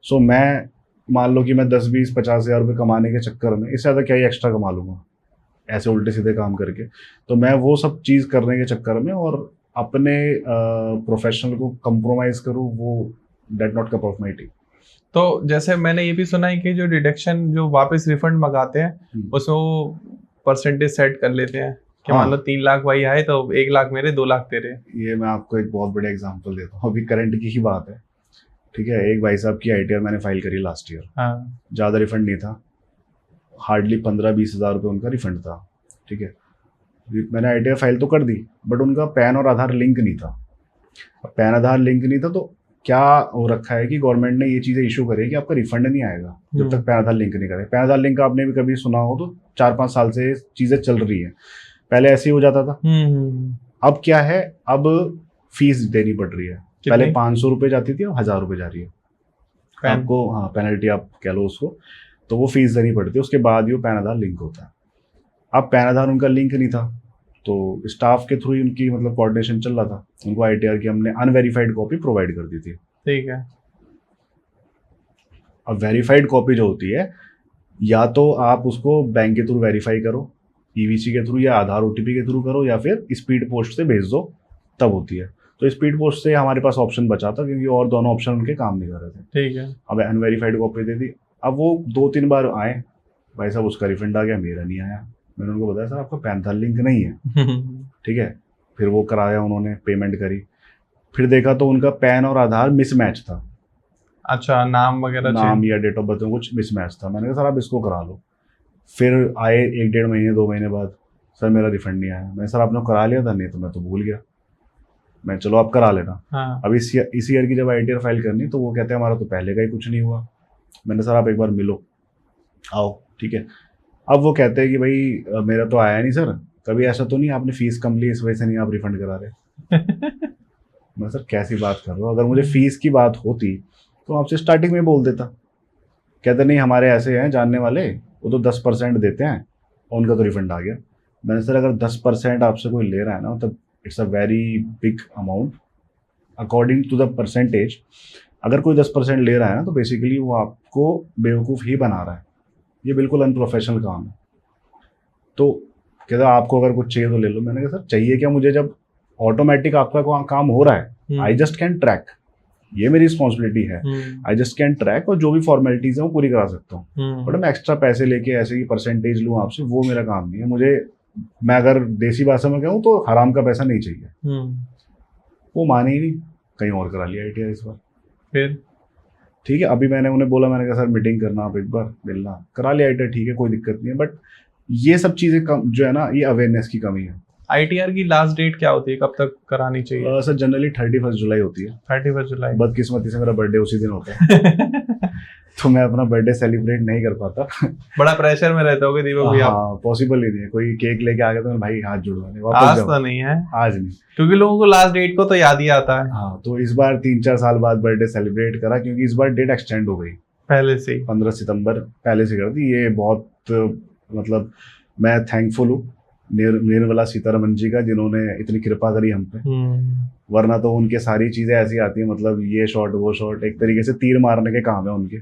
सो मैं मान लो कि मैं 10-20-50 हज़ार रुपये कमाने के चक्कर में, इससे ज़्यादा क्या ही एक्स्ट्रा कमा लूंगा ऐसे उल्टे सीधे काम करके, तो मैं वो सब चीज़ करने के चक्कर में और अपने प्रोफेशनल को कंप्रोमाइज़ करूँ, वो that not cup of my tea. तो जैसे मैंने ये भी सुना है कि जो डिडक्शन जो वापस रिफंड मंगाते हैं उसमें वो परसेंटेज सेट कर लेते हैं कि हाँ। मान लो 3 लाख भाई आए तो 1 लाख मेरे, 2 लाख तेरे। ये मैं आपको एक बहुत बड़े एग्जांपल देता हूँ, अभी करंट की ही बात है, ठीक है। एक भाई साहब की ITR मैंने फाइल करी लास्ट ईयर, हाँ। ज़्यादा रिफंड नहीं था, हार्डली 15-20 हज़ार रुपये उनका रिफंड था, ठीक है। मैंने ITR फाइल तो कर दी, बट उनका पैन और आधार लिंक नहीं था। अब पैन आधार लिंक नहीं था तो क्या हो रखा है कि गवर्नमेंट ने ये चीज़ें इशू करी है कि आपका रिफंड नहीं आएगा जब तक पैन आधार लिंक नहीं करे। पैन आधार लिंक आपने भी कभी सुना हो तो 4-5 साल से चीज़ें चल रही हैं, पहले ऐसे ही हो जाता था। अब क्या है, अब फीस देनी पड़ रही है। पहले 500 रुपये जाती थी, अब 1000 रुपये जा रही है आपको। हाँ, पेनल्टी आप कह लो उसको, तो वो फीस देनी पड़ती है, उसके बाद ही वो पैन आधार लिंक होता है। अब पैन आधार उनका लिंक नहीं था, तो स्टाफ के थ्रू ही उनकी मतलब कोऑर्डिनेशन चल रहा था, उनको ITR की हमने अनवेरीफाइड कॉपी प्रोवाइड कर दी थी। ठीक है। अब वेरीफाइड कॉपी जो होती है, या तो आप उसको बैंक के थ्रू वेरीफाई करो, EVC के थ्रू, या आधार OTP के थ्रू करो, या फिर स्पीड पोस्ट से भेज दो, तब होती है। तो स्पीड पोस्ट से हमारे पास ऑप्शन बचा था, क्योंकि और दोनों ऑप्शन उनके काम नहीं कर रहे थे। ठीक है। अब अनवेरीफाइड कॉपी दे दी, अब वो 2-3 बार आए, भाई साहब उसका रिफंड आ गया, मेरा नहीं आया। मैंने उनको बताया सर आपका पैन आधार लिंक नहीं है, ठीक है। फिर वो कराया, उन्होंने पेमेंट करी, फिर देखा तो उनका पैन और आधार मिसमैच था। अच्छा, नाम वगैरह नाम या डेट ऑफ बर्थ में कुछ मिसमैच था। मैंने कहा सर आप इसको करा लो। फिर आए 1-1.5 महीने 2 महीने बाद, सर मेरा रिफंड नहीं आया। मैं सर आपने करा लिया था? नहीं, तो मैं तो भूल गया। मैं चलो आप करा लेना। हाँ। अब इस ईयर की जब ITR फाइल करनी, तो वो कहते हैं हमारा तो पहले का ही कुछ नहीं हुआ। मैंने सर आप एक बार मिलो, आओ, ठीक है। अब वो कहते हैं कि भाई मेरा तो आया नहीं सर, कभी ऐसा तो नहीं आपने फीस कम ली इस वजह से नहीं आप रिफंड करा रहे। मैं सर कैसी बात कर रहा हूँ, अगर मुझे फीस की बात होती तो आपसे स्टार्टिंग में बोल देता। कहते नहीं हमारे ऐसे हैं जानने वाले, वो तो 10% देते हैं और उनका तो रिफंड आ गया। मैंने सर अगर 10% आपसे कोई ले रहा है ना, मतलब it's a very big amount according to the percentage. अगर कोई 10% ले रहा है ना, तो बेसिकली वो आपको बेवकूफ़ ही बना रहा है, ये बिल्कुल अनप्रोफेशनल काम है। तो कहता आपको अगर कुछ चाहिए तो ले लो। मैंने कहा सर चाहिए क्या मुझे, जब ऑटोमेटिक आपका काम हो रहा है, आई जस्ट कैन ट्रैक, ये मेरी रिस्पॉन्सिबिलिटी है, आई जस्ट कैन ट्रैक, और जो भी फॉर्मेलिटीज है वो पूरी करा सकता हूँ। बट मैं एक्स्ट्रा पैसे लेके ऐसे ही परसेंटेज लूँ आपसे, वो मेरा काम नहीं है। मुझे, मैं अगर देसी भाषा में कहूँ तो हराम का पैसा नहीं चाहिए। वो माने ही नहीं, कहीं और करा लिया ITR इस बार। फिर ठीक है, अभी मैंने उन्हें बोला, मैंने कहा सर मीटिंग करना, आप एक बार मिलना, करा लिया ITR, ठीक है कोई दिक्कत नहीं है, बट ये सब चीज़ें कम जो है ना, ये अवेयरनेस की कमी है। आईटीआर की लास्ट डेट क्या होती है, कब तक करानी चाहिए? सर जनरली 31 जुलाई होती है। 31 जुलाई। बदकिस्मती से मेरा बर्थडे उसी दिन होता है तो मैं अपना बर्थडे सेलिब्रेट नहीं कर पाता बड़ा प्रेशर में रहते होगे दीपक भैया। हाँ, पॉसिबल ही नहीं है। कोई केक लेके आ गया तो मैं, भाई हाथ जुड़वाने वापस आज जाओ। तो नहीं है, आज नहीं। क्योंकि लोगों को लास्ट डेट को तो याद ही आता है। हाँ, तो इस बार 3-4 साल बाद बर्थडे सेलिब्रेट करा, क्योंकि इस बार डेट एक्सटेंड हो गई। पहले से ही 15 सितंबर पहले से कर दी। ये बहुत मतलब मैं थैंकफुल हूँ निर्मला सीतारमन जी का, जिन्होंने इतनी कृपा करी हम पे। वरना तो उनके सारी चीजें ऐसी आती है, मतलब ये शॉट वो शॉट, एक तरीके से तीर मारने के काम है उनके।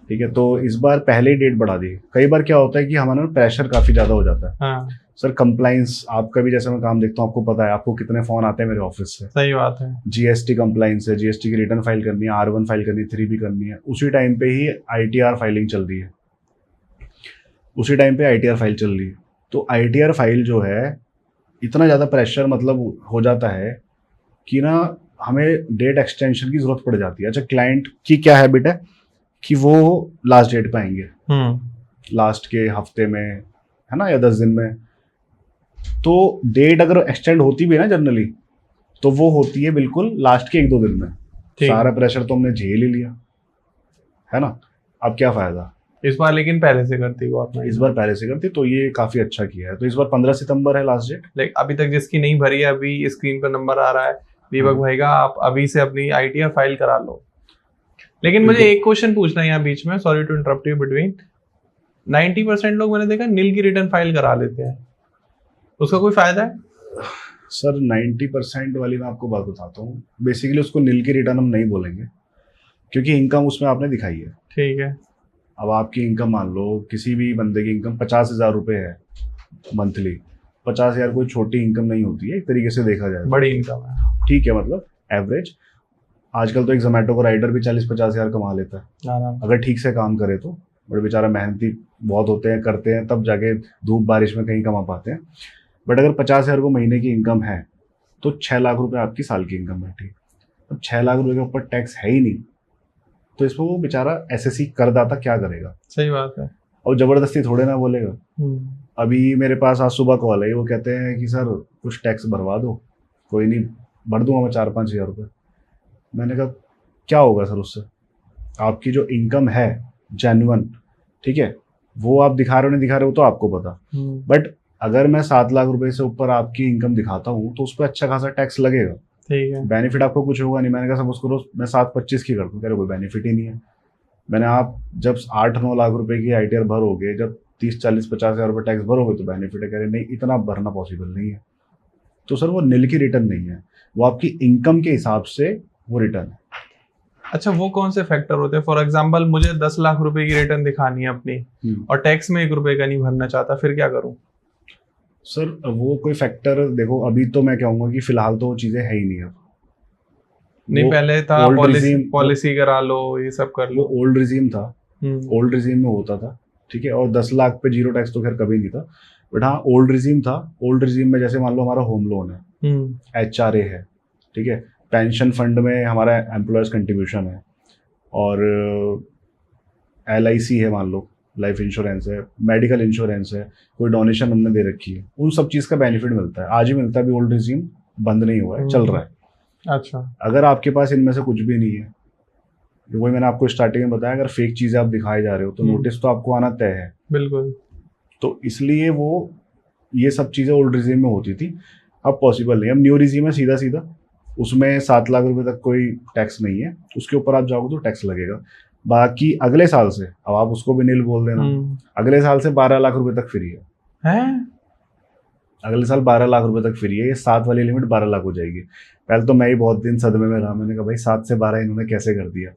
ठीक है, तो इस बार पहले ही डेट बढ़ा दी। कई बार क्या होता है कि हमारा प्रेशर काफी ज्यादा हो जाता है। हाँ। सर कंप्लाइंस, आपका भी जैसे मैं काम देखता हूँ, आपको पता है आपको कितने फोन आते हैं मेरे ऑफिस से। सही बात है। जीएसटी कंप्लाइंस है, जीएसटी की रिटर्न फाइल करनी है, R1 फाइल करनी है, 3 भी करनी है। उसी टाइम पे ही ITR फाइलिंग चल रही है, उसी टाइम पे ITR फाइल चल रही है। तो ITR फाइल जो है, इतना ज़्यादा प्रेशर मतलब हो जाता है कि ना हमें डेट एक्सटेंशन की जरूरत पड़ जाती है। अच्छा, क्लाइंट की क्या हैबिट है कि वो लास्ट डेट पे आएंगे, लास्ट के हफ्ते में, है ना, या 10 दिन में। तो डेट अगर एक्सटेंड होती भी है ना जनरली, तो वो होती है बिल्कुल लास्ट के 1-2 दिन में। सारा प्रेशर तो हमने झेल ही लिया, है ना। अब क्या फायदा। इस बार लेकिन पहले से करती गवर्नमेंट, इस बार पहले से करती, तो ये काफी अच्छा किया है। तो इस बार 15 सितंबर है लास्ट डेट। लाइक अभी तक जिसकी नहीं भरी है, अभी स्क्रीन पर नंबर आ रहा है दीपक भाई का, आप अभी से अपनी ITR फाइल करा लो। लेकिन मुझे एक क्वेश्चन पूछना है यहाँ बीच में, sorry to interrupt you between. 90% लोग मैंने देखा नील की रिटर्न फाइल करा लेते हैं, उसका कोई फायदा है? सर 90% वाली मैं आपको बात बताता हूँ। बेसिकली उसको नील की रिटर्न हम नहीं बोलेंगे, क्योंकि इनकम उसमें आपने दिखाई है। ठीक है। अब आपकी इनकम, मान लो किसी भी बंदे की इनकम 50,000 रुपये है मंथली। 50,000 कोई छोटी इनकम नहीं होती है, एक तरीके से देखा जाए, बड़ी इनकम है। ठीक है, मतलब एवरेज। आजकल तो एक जोमेटो का राइडर भी 40-50 हज़ार कमा लेता है, अगर ठीक से काम करे तो। बड़े बेचारा मेहनती बहुत होते हैं, करते हैं, तब जाके धूप बारिश में कहीं कमा पाते हैं। बट अगर 50,000 को महीने की इनकम है, तो 6 लाख रुपए आपकी साल की इनकम है। ठीक, अब 6 लाख रुपए के ऊपर टैक्स है ही नहीं, तो इसमें वो बेचारा SSC करदाता क्या करेगा। सही बात है। और जबरदस्ती थोड़े ना बोलेगा। अभी मेरे पास आज सुबह कॉल आई, वो कहते हैं कि सर कुछ टैक्स भरवा दो। कोई नहीं, भर दूंगा मैं 4-5 हज़ार रुपये। मैंने कहा क्या होगा सर उससे, आपकी जो इनकम है जेन्युइन, ठीक है, वो आप दिखा रहे हो नहीं दिखा रहे हो तो आपको पता। बट अगर मैं 7 लाख रुपए से ऊपर आपकी इनकम दिखाता हूँ, तो उस पर अच्छा खासा टैक्स लगेगा। ठीक है, बेनिफिट आपको कुछ होगा नहीं। मैंने कहा सब उसको मैं 7-25 की कर दूँ, कह रहे कोई बेनिफिट ही नहीं है। मैंने, आप जब 8-9 लाख रुपए की ITR भरोगे, जब 30-40-50 हज़ार रुपये टैक्स भरोगे तो बेनिफिट है। कह रहे नहीं, इतना भरना पॉसिबल नहीं है। तो सर वो नील की रिटर्न नहीं है, वो आपकी इनकम के हिसाब से वो रिटर्न है। अच्छा, वो कौन से फैक्टर होते हैं? फॉर एग्जांपल मुझे 10 लाख रुपए की रिटर्न दिखानी है अपनी, और टैक्स में 1 रुपए का नहीं भरना चाहता, फिर क्या करूं? सर वो कोई फैक्टर, देखो अभी तो मैं कहूँगा कि फिलहाल तो वो चीज़ें है ही नहीं। अब नहीं, पहले था पॉलिसी करा लो, ये सब कर लो। वो ओल्ड रिजीम था, ओल्ड रिजीम में होता था, ठीक है। और 10 लाख पे जीरो टैक्स तो खैर कभी नहीं था। बट हाँ, ओल्ड रिजीम था। ओल्ड रिजीम में जैसे मान लो हमारा होम लोन है, HRA है, ठीक है, पेंशन फंड में हमारा एम्प्लॉयज़ कंट्रीब्यूशन है, और LIC है, मान लो लाइफ इंश्योरेंस है, मेडिकल इंश्योरेंस है, कोई डोनेशन हमने दे रखी है, उन सब चीज़ का बेनिफिट मिलता है। आज ही मिलता है, अभी ओल्ड रिजीम बंद नहीं हुआ है, चल रहा है। अच्छा, अगर आपके पास इनमें से कुछ भी नहीं है, वही मैंने आपको स्टार्टिंग में बताया, अगर फेक चीज़ें आप दिखाए जा रहे हो तो नोटिस तो आपको आना तय है। बिल्कुल। तो इसलिए वो ये सब चीज़ें ओल्ड रिजीम में होती थी, अब पॉसिबल नहीं। अब न्यू रिजीम में सीधा सीधा उसमें 7 लाख रुपए तक कोई टैक्स नहीं है, उसके ऊपर आप जाओगे तो टैक्स लगेगा। बाकी अगले साल से, अब आप उसको भी नील बोल देना, अगले साल से 12 लाख रुपए तक फ्री है। अगले साल 12 लाख रुपए तक फ्री है। ये 7 वाली लिमिट 12 लाख हो जाएगी। पहले तो मैं ही बहुत दिन सदमे में रहा, मैंने कहा भाई 7 से 12 इन्होंने कैसे कर दिया,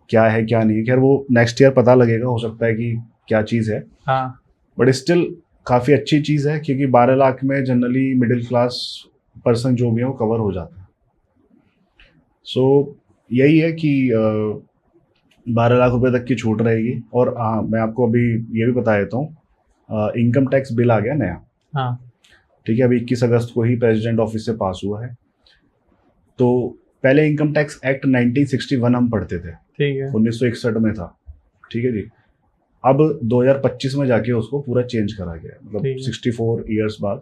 क्या है क्या नहीं है। खैर वो नेक्स्ट ईयर पता लगेगा, हो सकता है कि क्या चीज़ है। हाँ, बट स्टिल काफ़ी अच्छी चीज़ है, क्योंकि 12 लाख में जनरली मिडिल क्लास पर्सन जो भी है वो कवर हो जाता है। सो यही है कि 12 लाख रुपए तक की छूट रहेगी। और हाँ, मैं आपको अभी ये भी बता देता हूँ, इनकम टैक्स बिल आ गया नया। हाँ, ठीक है, अभी 21 अगस्त को ही प्रेसिडेंट ऑफिस से पास हुआ है। तो पहले इनकम टैक्स एक्ट 1961 हम पढ़ते थे, ठीक है, 1961 में था, ठीक है जी। अब 2025 में जाके उसको पूरा चेंज करा गया है, मतलब ठीक है। 64 ईयर्स बाद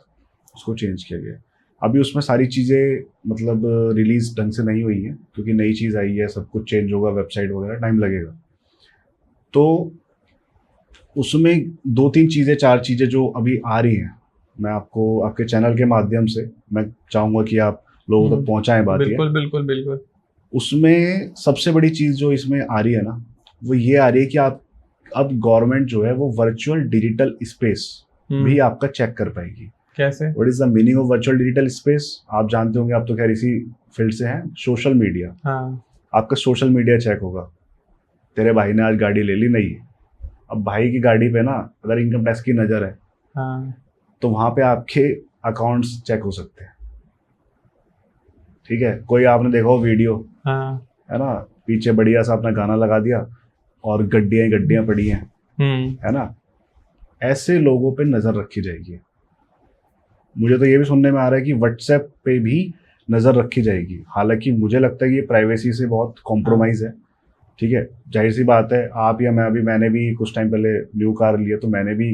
उसको चेंज किया गया है। अभी उसमें सारी चीज़ें मतलब रिलीज ढंग से नहीं हुई हैं, क्योंकि नई चीज़ आई है, सब कुछ चेंज होगा, वेबसाइट वगैरह, टाइम लगेगा। तो उसमें 2-3 चीज़ें, 4 चीज़ें जो अभी आ रही हैं, मैं आपको आपके चैनल के माध्यम से मैं चाहूँगा कि आप लोगों तक पहुँचाएं बात ये। बिल्कुल बिल्कुल बिल्कुल। उसमें सबसे बड़ी चीज़ जो इसमें आ रही है ना, वो ये आ रही है कि आप अब गवर्नमेंट जो है वो वर्चुअल डिजिटल स्पेस भी आपका चेक कर पाएगी। कैसे? What is the meaning of virtual digital space? आप जानते होंगे, आप तो खैर इसी फील्ड से हैं, सोशल मीडिया। हाँ आपका सोशल मीडिया चेक होगा, तेरे भाई ने आज गाड़ी ले ली, नहीं, अब भाई की गाड़ी पे ना अगर इनकम टैक्स की नज़र है हाँ तो वहाँ पे आपके अकाउंट्स चेक हो सकते हैं। ठीक है, कोई आपने देखा हो वीडियो, हाँ। है ना, पीछे बढ़िया सा अपना गाना लगा दिया और गड्डियाँ गड्डियाँ पड़ी हैं, है ना, ऐसे लोगों पे नज़र रखी जाएगी। मुझे तो ये भी सुनने में आ रहा है कि व्हाट्सएप पे भी नज़र रखी जाएगी। हालांकि मुझे लगता है कि ये प्राइवेसी से बहुत कॉम्प्रोमाइज़ है। ठीक है, जाहिर सी बात है, आप या मैं, अभी मैंने भी कुछ टाइम पहले न्यू कार लिया तो मैंने भी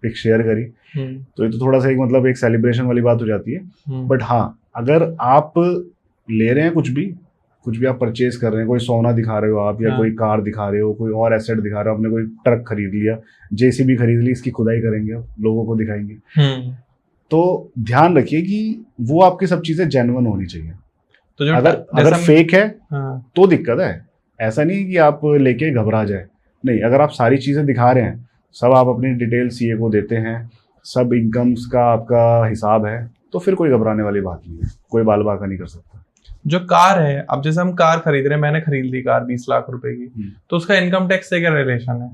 पिक शेयर करी, तो ये तो थोड़ा सा एक मतलब एक सेलिब्रेशन वाली बात हो जाती है। बट हाँ, अगर आप ले रहे हैं कुछ भी आप परचेज कर रहे हैं, कोई सोना दिखा रहे हो आप, या हाँ। कोई कार दिखा रहे हो, कोई और एसेट दिखा रहे हो, आपने कोई ट्रक खरीद लिया, जेसीबी खरीद ली, इसकी खुदाई करेंगे आप, लोगों को दिखाएंगे, तो ध्यान रखिए कि वो आपकी सब चीजें जेन्युइन होनी चाहिए। तो जो अगर फेक है हाँ। तो दिक्कत है। ऐसा नहीं कि आप लेके घबरा जाए, नहीं, अगर आप सारी चीजें दिखा रहे हैं, सब आप अपनी डिटेल सीए को देते हैं, सब इनकम्स का आपका हिसाब है, तो फिर कोई घबराने वाली बात नहीं है, कोई बाल बाका नहीं कर सकता। जो कार है, अब जैसे हम कार खरीद रहे हैं, मैंने खरीद ली कार 20 लाख रुपए की, तो उसका इनकम टैक्स से क्या रिलेशन है?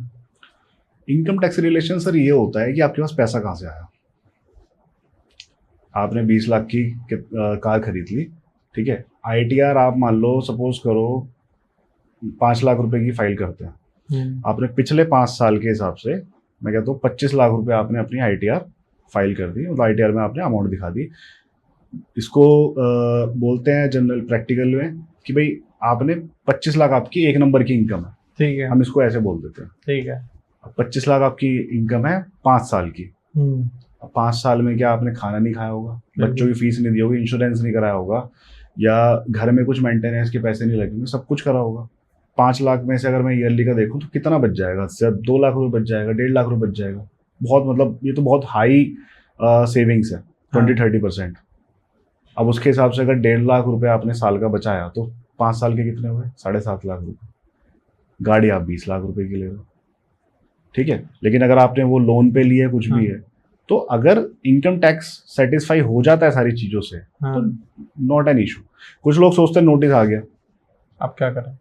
इनकम टैक्स रिलेशन सर ये होता है कि आपके पास पैसा कहाँ से आया। आपने 20 लाख की कार खरीद ली, ठीक है, आईटीआर आप मान लो सपोज करो 5 लाख रुपए की फाइल करते हैं, आपने पिछले 5 साल के हिसाब से मैं कहता हूँ 25 लाख रुपए आपने अपनी आईटीआर फाइल कर दी, मतलब आईटीआर में आपने अमाउंट दिखा दी। इसको बोलते हैं जनरल प्रैक्टिकल में कि भाई आपने 25 लाख आपकी 1 नंबर की इनकम है, ठीक है, हम इसको ऐसे बोल देते हैं, ठीक है। 25 लाख आपकी इनकम है 5 साल की। अब 5 साल में क्या आपने खाना नहीं खाया होगा, बच्चों की फीस नहीं दी होगी, इंश्योरेंस नहीं कराया होगा, या घर में कुछ मेंटेनेंस के पैसे नहीं लगेंगे, सब कुछ करा होगा। 5 लाख में से अगर मैं ईयरली का देखूं तो कितना बच जाएगा? सिर्फ 2 लाख रुपए बच जाएगा, 1.5 लाख रुपए बच जाएगा। बहुत मतलब ये तो बहुत हाई सेविंग्स है, 20-30%। अब उसके हिसाब से अगर 1.5 लाख रुपए आपने साल का बचाया तो 5 साल के कितने हुए? 7.5 लाख रुपए। गाड़ी आप 20 लाख रुपए की ले लो, ठीक है, लेकिन अगर आपने वो लोन पे लिया है, कुछ भी है, तो अगर इनकम टैक्स सेटिस्फाई हो जाता है सारी चीजों से, तो नॉट एन इशू। कुछ लोग सोचते हैं नोटिस आ गया, अब क्या करें,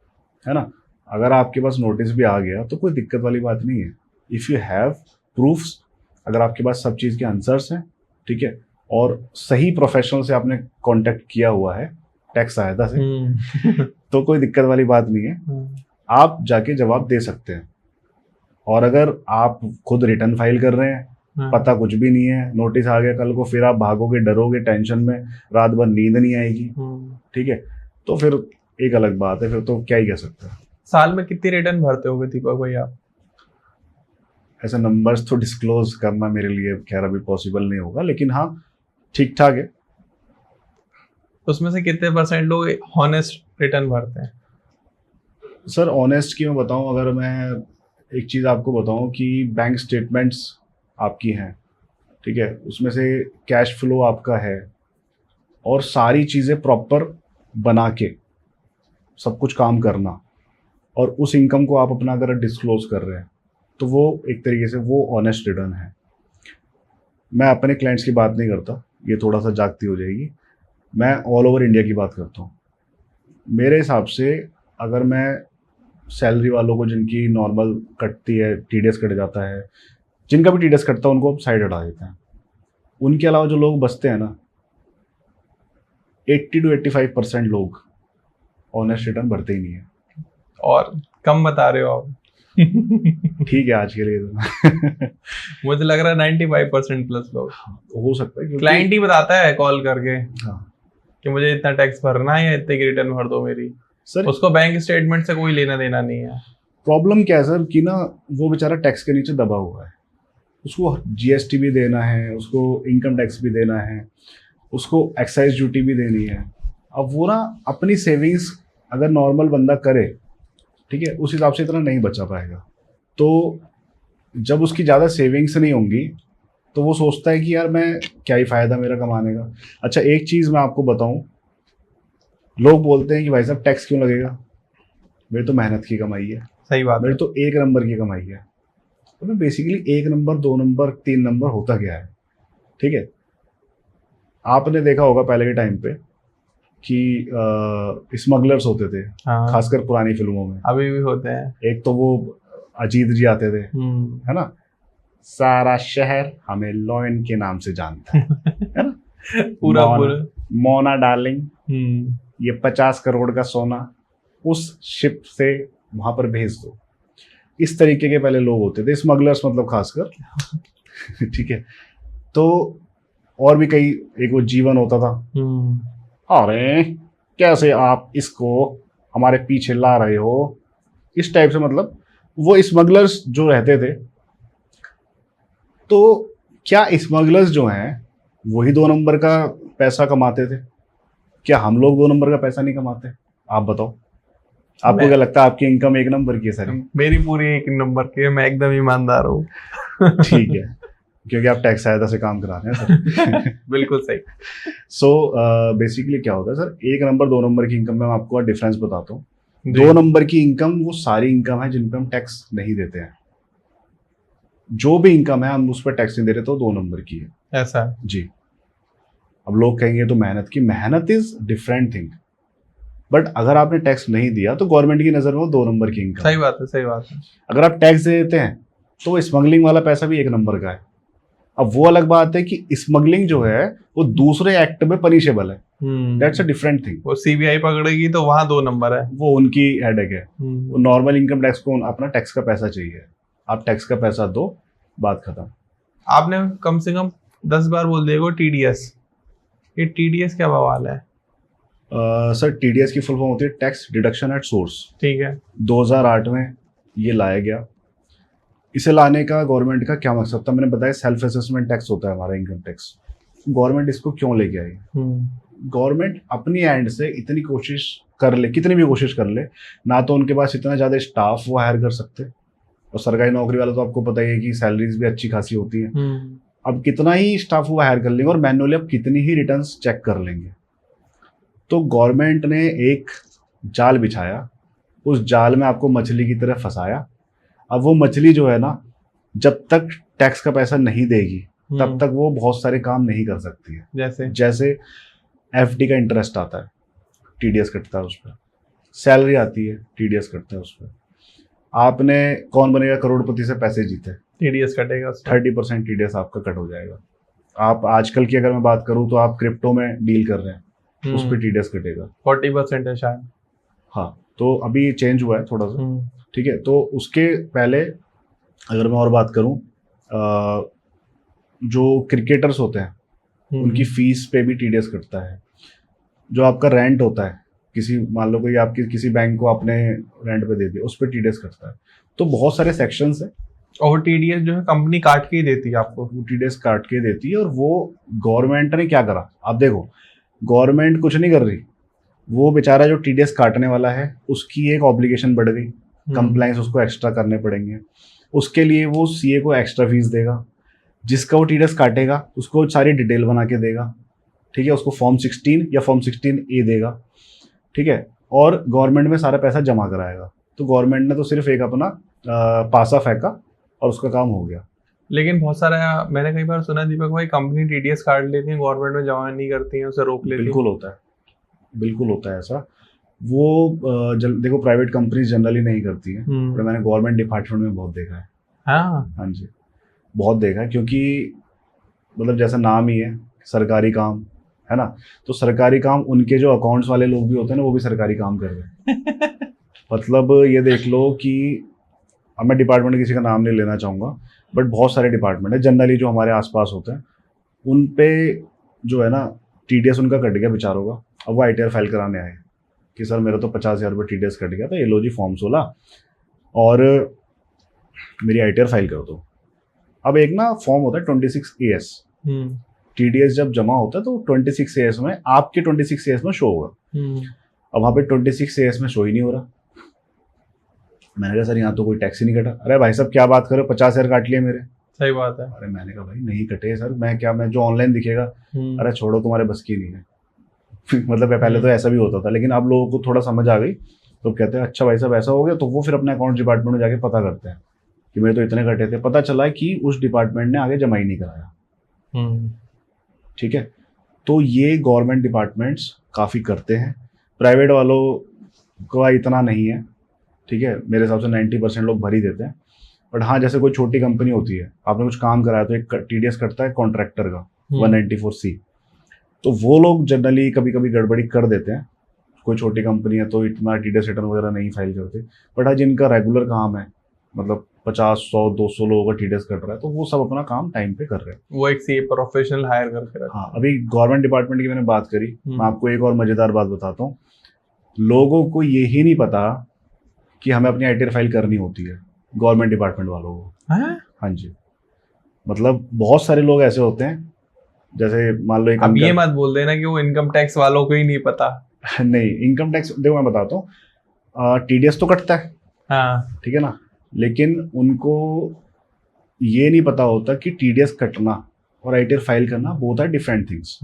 है ना, अगर आपके पास नोटिस भी आ गया तो कोई दिक्कत वाली बात नहीं है। इफ़ यू हैव प्रूफ्स, अगर आपके पास सब चीज़ के आंसर्स हैं, ठीक है, और सही प्रोफेशनल से आपने कांटेक्ट किया हुआ है टैक्स सहायता से, तो कोई दिक्कत वाली बात नहीं है, आप जाके जवाब दे सकते हैं। और अगर आप खुद रिटर्न फाइल कर रहे हैं, पता कुछ भी नहीं है, नोटिस आ गया कल को, फिर आप भागोगे, डरोगे, टेंशन में रात भर नींद नहीं आएगी, ठीक है, तो फिर एक अलग बात है, फिर तो क्या ही कह सकते हैं। साल में कितनी रिटर्न भरते होगे दीपक भाई आप? ऐसे नंबर्स तो डिस्क्लोज करना मेरे लिए खैर अभी पॉसिबल नहीं होगा, लेकिन हाँ ठीक ठाक है। उसमें से कितने % लोग हॉनेस्ट रिटर्न भरते हैं? सर ऑनेस्ट की मैं बताऊं, अगर मैं एक चीज़ आपको बताऊं कि बैंक स्टेटमेंट्स आपकी हैं, ठीक है, उसमें से कैश फ्लो आपका है, और सारी चीज़ें प्रॉपर बना के सब कुछ काम करना, और उस इनकम को आप अपना अगर डिस्क्लोज कर रहे हैं, तो वो एक तरीके से वो ऑनेस्ट रिटर्न है। मैं अपने क्लाइंट्स की बात नहीं करता, ये थोड़ा सा जागती हो जाएगी, मैं ऑल ओवर इंडिया की बात करता हूँ। मेरे हिसाब से अगर मैं सैलरी वालों को, जिनकी नॉर्मल कटती है, टीडीएस कट जाता है, जिनका भी टीडीएस कटता है उनको साइड हटा देते हैं, उनके अलावा जो लोग बचते हैं ना, 80 to 85% लोग ऑनेस्ट रिटर्न भरते ही नहीं है। और कम बता रहे हो आप। ठीक है आज के लिए तो मुझे लग रहा है 95% प्लस लोग। हो सकता है, क्लाइंट ही बताता है कॉल करके, हाँ, कि मुझे इतना टैक्स भरना है या इतने की रिटर्न भर दो मेरी। सर उसको बैंक स्टेटमेंट से कोई लेना देना नहीं है। प्रॉब्लम क्या है सर कि ना वो बेचारा टैक्स के नीचे दबा हुआ है, उसको जीएसटी भी देना है, उसको इनकम टैक्स भी देना है, उसको एक्साइज ड्यूटी भी देनी है। अब वो ना अपनी सेविंग्स अगर नॉर्मल बंदा करे, ठीक है, उस हिसाब से इतना नहीं बचा पाएगा। तो जब उसकी ज़्यादा सेविंग्स नहीं होंगी तो वो सोचता है कि यार मैं क्या ही फ़ायदा मेरा कमाने का। अच्छा एक चीज़ मैं आपको बताऊं, लोग बोलते हैं कि भाई साहब टैक्स क्यों लगेगा, मेरी तो मेहनत की कमाई है, सही बात मेरी है। तो एक नंबर की कमाई है। तो बेसिकली एक नंबर, दो नंबर, तीन नंबर होता क्या है, ठीक है। आपने देखा होगा पहले के टाइम पे कि स्मगलर्स होते थे, हाँ, खासकर पुरानी फिल्मों में। अभी भी होते हैं। एक तो वो अजीत जी आते थे, है ना, सारा शहर हमें लॉयन के नाम से जानता है ना, पूरा मोना, पूरा। मोना डार्लिंग, हम्म। ये 50 करोड़ का सोना उस शिप से वहां पर भेज दो। इस तरीके के पहले लोग होते थे, स्मगलर्स मतलब खासकर ठीक है। तो और भी कई, एक वो जीवन होता था, अरे कैसे आप इसको हमारे पीछे ला रहे हो, इस टाइप से। मतलब वो स्मगलर्स जो रहते थे, तो क्या स्मगलर्स जो हैं वही दो नंबर का पैसा कमाते थे? क्या हम लोग दो नंबर का पैसा नहीं कमाते? आप बताओ, आपको मैं क्या लगता है आपकी इनकम एक नंबर की है सारी? मेरी पूरी एक नंबर की है, मैं एकदम ईमानदार हूँ। ठीक है, क्योंकि आप टैक्स सहायता से काम करा रहे हैं सर। बिल्कुल सही। सो बेसिकली क्या होता है सर, एक नंबर दो नंबर की इनकम में मैं आपको डिफरेंस बताता हूँ। जी। दो नंबर की इनकम वो सारी इनकम है जिन पे हम टैक्स नहीं देते हैं। जो भी इनकम है हम उस पर टैक्स नहीं दे रहे, तो दो नंबर की है ऐसा है। जी। अब लोग कहेंगे तो मेहनत की, मेहनत इज डिफरेंट थिंग, बट अगर आपने टैक्स नहीं दिया तो गवर्नमेंट की नज़र में वो दो नंबर की इनकम सही है। बात है, सही बात है। अगर आप टैक्स दे देते हैं तो वो स्मगलिंग वाला पैसा भी एक नंबर का है। अब वो अलग बात है कि स्मगलिंग जो है वो दूसरे एक्ट में पनिशेबल है, दैट्स अ डिफरेंट थिंग। वो सीबीआई पकड़ेगी तो वहां 2 नंबर है। वो उनकी हेडेक है। वो नॉर्मल इनकम टैक्स को अपना टैक्स का पैसा चाहिए, आप टैक्स का पैसा दो, बात खत्म। आपने कम से कम 10 बार बोल दिया टीडीएस। ये टीडीएस क्या बवाल है? सर टीडीएस की फुल फॉर्म होती है टैक्स डिडक्शन एट सोर्स। ठीक है। 2008 में ये लाया गया। इसे लाने का गवर्नमेंट का क्या मकसद था? मैंने बताया सेल्फ असेसमेंट टैक्स होता है हमारा इनकम टैक्स। गवर्नमेंट इसको क्यों लेके आई? गवर्नमेंट अपनी एंड से इतनी कोशिश कर ले, कितनी भी कोशिश कर ले, ना तो उनके पास इतना ज़्यादा स्टाफ वो हायर कर सकते, और सरकारी नौकरी वाला तो आपको पता ही है कि सैलरीज भी अच्छी खासी होती हैं। अब कितना ही स्टाफ वो हायर कर लेंगे और मैनुअली अब कितनी ही रिटर्न्स चेक कर लेंगे। तो गवर्नमेंट ने एक जाल बिछाया, उस जाल में आपको मछली की तरह फंसाया। अब वो मछली जो है ना, जब तक टैक्स का पैसा नहीं देगी तब तक वो बहुत सारे काम नहीं कर सकती है। जैसे एफडी का इंटरेस्ट आता है, टीडीएस कटता है उस पर, सैलरी आती है, टीडीएस कटता है उस पर। आपने कौन बनेगा करोड़पति से पैसे जीते, टीडीएस कटेगा, 30% टीडीएस आपका कट हो जाएगा। आप आजकल की अगर मैं बात करूं तो आप क्रिप्टो में डील कर रहे हैं, उस पर टीडीएस कटेगा, 40% है शायद। हाँ, तो अभी चेंज हुआ है थोड़ा सा, ठीक है। तो उसके पहले अगर मैं और बात करूं, जो क्रिकेटर्स होते हैं उनकी फीस पे भी टीडीएस कटता है। जो आपका रेंट होता है, किसी मान लो कोई आपकी किसी बैंक को आपने रेंट पे दे दिया, उस पर टीडीएस कटता है। तो बहुत सारे सेक्शंस है, और टीडीएस जो है कंपनी काट के ही देती है आपको। वो टीडीएस काट के देती है। और वो गवर्नमेंट ने क्या करा, आप देखो, गवर्नमेंट कुछ नहीं कर रही, वो बेचारा जो टीडीएस काटने वाला है उसकी एक ऑब्लिगेशन बढ़ गई, कंप्लाइंस उसको एक्स्ट्रा करने पड़ेंगे, उसके लिए वो सीए को एक्स्ट्रा फीस देगा, जिसका वो टीडीएस काटेगा उसको सारी डिटेल बना के देगा, ठीक है, उसको फॉर्म 16 या फॉर्म 16A देगा, ठीक है, और गवर्नमेंट में सारा पैसा जमा कराएगा। तो गवर्नमेंट ने तो सिर्फ एक अपना पासा फेंका और उसका काम हो गया। लेकिन बहुत सारा मैंने कई बार सुना दीपक भाई, कंपनी टीडीएस काट लेती है, गवर्नमेंट में जमा नहीं करती है, उसे रोक लेती है। बिल्कुल होता है, बिल्कुल होता है ऐसा। वो देखो प्राइवेट कंपनी जनरली नहीं करती है, पर मैंने गवर्नमेंट डिपार्टमेंट में बहुत देखा है। हाँ जी, बहुत देखा है, क्योंकि मतलब जैसा नाम ही है सरकारी काम, है ना, तो सरकारी काम उनके जो अकाउंट्स वाले लोग भी होते हैं ना, वो भी सरकारी काम कर रहे हैं। मतलब ये देख लो कि अब मैं डिपार्टमेंट किसी का नाम नहीं लेना चाहूँगा, बट बहुत सारे डिपार्टमेंट है जनरली जो हमारे आसपास होते हैं, उन पे जो है ना टीडीएस उनका कट गया बेचारों का। अब वो आईटीआर फाइल कराने आए कि सर मेरा तो 50,000 रुपये टीडीएस कट गया था, ये लो जी फॉर्म 16, और मेरी ITR फाइल कर दो। अब एक ना फॉर्म होता है 26AS, TDS जब जमा होता है तो 26AS में आपके 26AS में शो होगा। अब वहाँ पे 26AS में शो ही नहीं हो रहा। मैंने कहा सर यहाँ तो कोई टैक्स ही नहीं कटा। अरे भाई साहब क्या बात कर रहे हो, 50,000 काट लिए मेरे। सही बात है। अरे मैंने कहा भाई नहीं कटे सर, मैं जो ऑनलाइन दिखेगा। अरे छोड़ो तुम्हारे बस की नहीं है। मतलब पहले तो ऐसा भी होता था, लेकिन अब लोगों को थोड़ा समझ आ गई तो कहते हैं अच्छा भाई साहब ऐसा हो गया, तो वो फिर अपने अकाउंट डिपार्टमेंट में जाके पता करते हैं कि मेरे तो इतने कटे थे। पता चला कि उस डिपार्टमेंट ने आगे जमा ही नहीं कराया। ठीक है, तो ये गवर्नमेंट डिपार्टमेंट्स काफ़ी करते हैं, प्राइवेट वालों का इतना नहीं है। ठीक है, मेरे हिसाब से 90% लोग भर ही देते हैं। बट हाँ, जैसे कोई छोटी कंपनी होती है, आपने कुछ काम कराया तो एक TDS कटता है कॉन्ट्रैक्टर का 194C, तो वो लोग जनरली कभी कभी गड़बड़ी कर देते हैं। कोई छोटी कंपनी है तो इतना TDS रिटर्न वगैरह नहीं फाइल करते। बट हाँ, जिनका रेगुलर काम है, मतलब 50, 100, 200 लोगों का TDS कट रहा है, तो वो सब अपना काम टाइम पे कर रहे हैं। वो एक CA प्रोफेशनल हायर करके रखा। हाँ, अभी गवर्नमेंट डिपार्टमेंट की मैंने बात करी, मैं आपको एक और मजेदार बात बताता हूँ। लोगों को यही नहीं पता कि हमें अपनी ITR फाइल करनी होती है, गवर्नमेंट डिपार्टमेंट वालों को। हाँ जी, मतलब बहुत सारे लोग ऐसे होते हैं, जैसे मान लो एक अब ये मत बोल देना कि वो इनकम टैक्स वालों को ही नहीं पता। नहीं, इनकम टैक्स देखो मैं बताता हूँ, TDS तो कटता है, हाँ ठीक है ना, लेकिन उनको ये नहीं पता होता कि TDS कटना और ITR फाइल करना both are different things.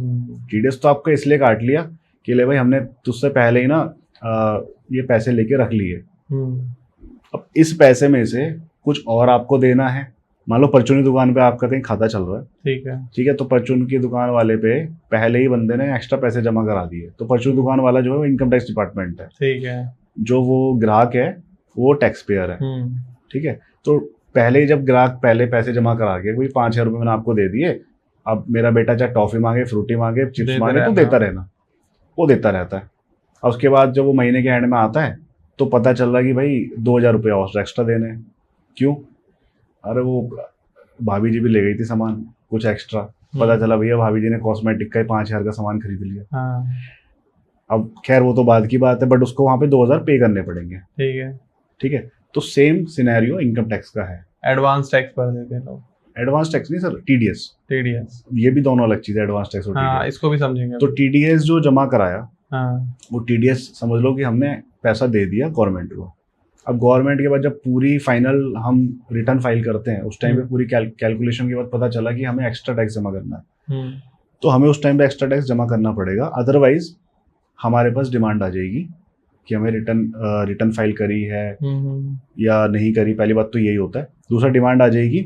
TDS तो आपका इसलिए काट लिया कि ले भाई हमने तुझसे पहले ही ना ये पैसे लेके रख लिए। अब इस पैसे में से कुछ और आपको देना है। मान लो परचून की दुकान पे आपका कहीं खाता चल रहा है, ठीक है, तो परचून की दुकान वाले पे पहले ही बंदे ने एक्स्ट्रा पैसे जमा करा दिए, तो परचून दुकान वाला जो है वो इनकम टैक्स डिपार्टमेंट है, ठीक है, जो वो ग्राहक है वो टैक्स पेयर है। ठीक है, तो पहले ही जब ग्राहक पहले पैसे जमा करा के कोई 5,000 रुपये मैंने आपको दे दिए, अब मेरा बेटा चाहे टॉफी मांगे, फ्रूटी मांगे, चिप्स मांगे, तो देता रहना, वो देता रहता है। और उसके बाद जब वो महीने के एंड में आता है तो पता चल रहा है कि भाई 2,000 रुपये और एक्स्ट्रा देने हैं। क्यों? अरे वो भाभी जी भी ले गई थी सामान कुछ एक्स्ट्रा, पता चला भैया भाभी जी ने कॉस्मेटिक का 5,000 का सामान खरीद लिया। अब खैर वो तो बाद की बात है, बट उसको वहां पे 2,000 पे करने पड़ेंगे। ठीक है, तो सेम सिनेरियो इनकम टैक्स का है। एडवांस टैक्स भर देते हैं लोग। एडवांस टैक्स नहीं सर, TDS, ये भी दोनों अलग चीज है, एडवांस टैक्स और TDS। इसको भी समझेंगे। तो TDS जो जमा कराया, वो TDS समझ लो कि हमने पैसा दे दिया गवर्नमेंट को। अब गवर्नमेंट के बाद जब पूरी फाइनल हम रिटर्न फाइल करते हैं, उस टाइम पे पूरी कैलकुलेशन के बाद पता चला कि हमें एक्स्ट्रा टैक्स जमा करना है, तो हमें उस टाइम पे एक्स्ट्रा टैक्स जमा करना पड़ेगा। अदरवाइज हमारे पास डिमांड आ जाएगी कि हमें रिटर्न फाइल करी है या नहीं करी। पहली बात तो यही होता है। दूसरा, डिमांड आ जाएगी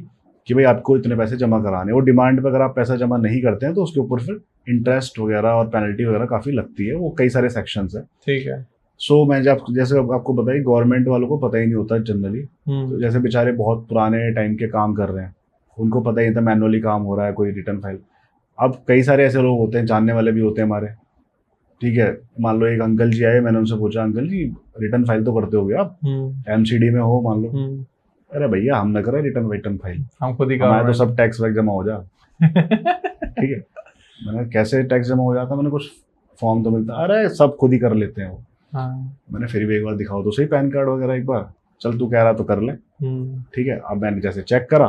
कि भाई आपको इतने पैसे जमा कराने। वो डिमांड पे अगर आप पैसा जमा नहीं करते हैं तो उसके ऊपर फिर इंटरेस्ट वगैरह और पेनल्टी वगैरह काफ़ी लगती है। वो कई सारे सेक्शंस है। ठीक है। सो मैं जैसे आपको बताइए, गवर्नमेंट वालों को पता ही नहीं होता जनरली। तो जैसे बेचारे बहुत पुराने टाइम के काम कर रहे हैं, उनको पता ही नहीं था मैनुअली काम हो रहा है कोई रिटर्न फाइल। अब कई सारे ऐसे लोग होते हैं, जानने वाले भी होते हैं हमारे, ठीक है। मान लो एक अंकल जी आए, मैंने उनसे पूछा, अंकल जी रिटर्न फाइल तो करते होगे आप, MCD में हो मान लो। अरे भैया हम ना करें रिटर्न फाइल, हम खुद ही हमारे तो सब टैक्स वैक्स जमा हो जा। ठीक है, मैंने कैसे टैक्स जमा हो जाता, मैंने कुछ फॉर्म तो मिलता, अरे सब खुद ही कर लेते हैं वो। मैंने फिर भी एक बार दिखाओ तो सही पैन कार्ड वगैरह एक बार, चल तू कह रहा तो कर ले। ठीक है, अब मैंने जैसे चेक करा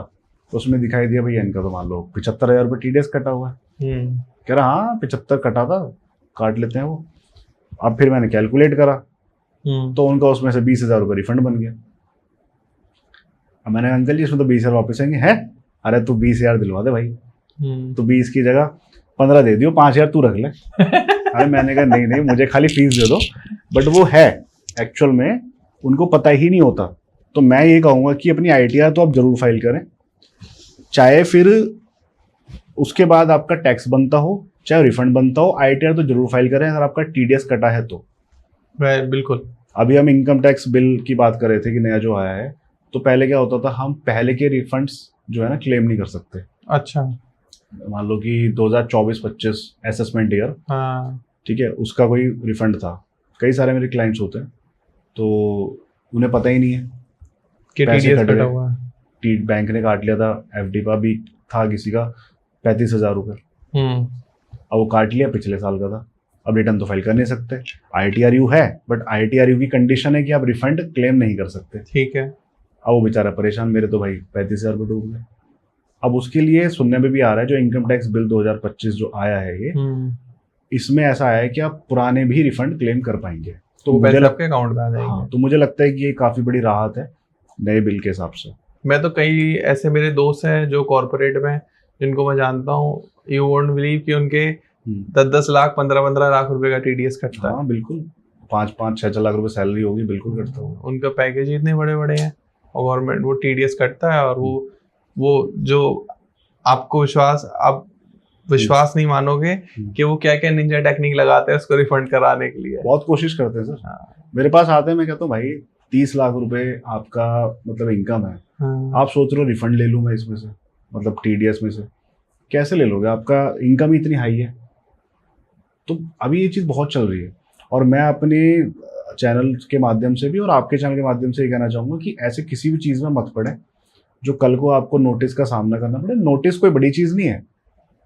तो उसमें दिखाई दिया भैया इनका तो मान लो 75,000 रुपये TDS कटा हुआ है। कह रहा हाँ 75 कटा था, काट लेते हैं वो। अब फिर मैंने कैलकुलेट करा तो उनका उसमें से 20,000 रुपये रिफंड बन गया। अब मैंने अंकल जी इसमें तो 20,000 वापस आएंगे। हैं? अरे तू 20,000 दिलवा दे भाई, तो 20 की जगह 15 दे दियो, 5,000 तू रख ले। अरे मैंने कहा नहीं मुझे खाली फीस दे दो। बट वो है एक्चुअल में उनको पता ही नहीं होता। तो मैं ये कहूँगा कि अपनी ITR तो आप जरूर फाइल करें, चाहे फिर उसके बाद आपका टैक्स बनता हो चाहे रिफंड बनता हो, ITR तो जरूर फाइल करें अगर आपका TDS कटा है तो। बिल्कुल। अभी हम इनकम टैक्स बिल की बात कर रहे थे कि नया जो आया है, तो पहले क्या होता था, हम पहले के रिफंड्स जो है ना क्लेम नहीं कर सकते। अच्छा। मान लो कि 2024-25 असेसमेंट ईयर, ठीक है, उसका कोई रिफंड था। कई सारे मेरे क्लाइंट्स होते हैं तो उन्हें पता ही नहीं है कि पैसे TDS कटा हुआ है। बैंक ने काट लिया था, FD का भी था किसी का 35,000 रुपये। अब वो काट लिया, पिछले साल का था, अब रिटर्न तो फाइल कर नहीं सकते। ITRU है, बट ITRU की कंडीशन है कि आप रिफंड क्लेम नहीं कर सकते। ठीक है। अब वो बेचारा परेशान, मेरे तो भाई 35,000 रुपये डूब गए। अब उसके लिए सुनने में भी आ रहा है, जो इनकम टैक्स बिल 2025 जो आया है ये, इसमें ऐसा आया है कि आप पुराने भी रिफंड क्लेम कर पाएंगे। तो मुझे आपके अकाउंट में आ जाएंगे। हाँ, तो मुझे लगता है कि ये काफी बड़ी राहत है नए बिल के हिसाब से। मैं तो कई ऐसे मेरे दोस्त हैं जो कॉर्पोरेट में, जिनको मैं जानता हूँ, यू वोंट बिलीव कि उनके 10-10 लाख 15-15 लाख रुपए का टीडीएस कटता है। हाँ बिल्कुल, 5-6 लाख रुपए सैलरी होगी, बिल्कुल कटता होगा। उनका पैकेज ही इतने बड़े बड़े हैं और गवर्नमेंट वो टीडीएस कटता है। और वो जो आपको आप विश्वास नहीं मानोगे कि वो क्या क्या निंजा टेक्निक लगाते हैं उसको रिफंड कराने के लिए। बहुत कोशिश करते हैं सर। मेरे पास आते हैं, मैं कहता हूँ भाई 30 लाख रुपए आपका मतलब इनकम है, आप सोच रहे हो रिफंड ले लूँ मैं इसमें से, मतलब टीडीएस में से, कैसे ले लोगे? आपका इनकम ही इतनी हाई है। तो अभी ये चीज़ बहुत चल रही है, और मैं अपने चैनल के माध्यम से भी और आपके चैनल के माध्यम से ये कहना चाहूँगा कि ऐसे किसी भी चीज़ में मत पड़े जो कल को आपको नोटिस का सामना करना पड़े। नोटिस कोई बड़ी चीज़ नहीं है,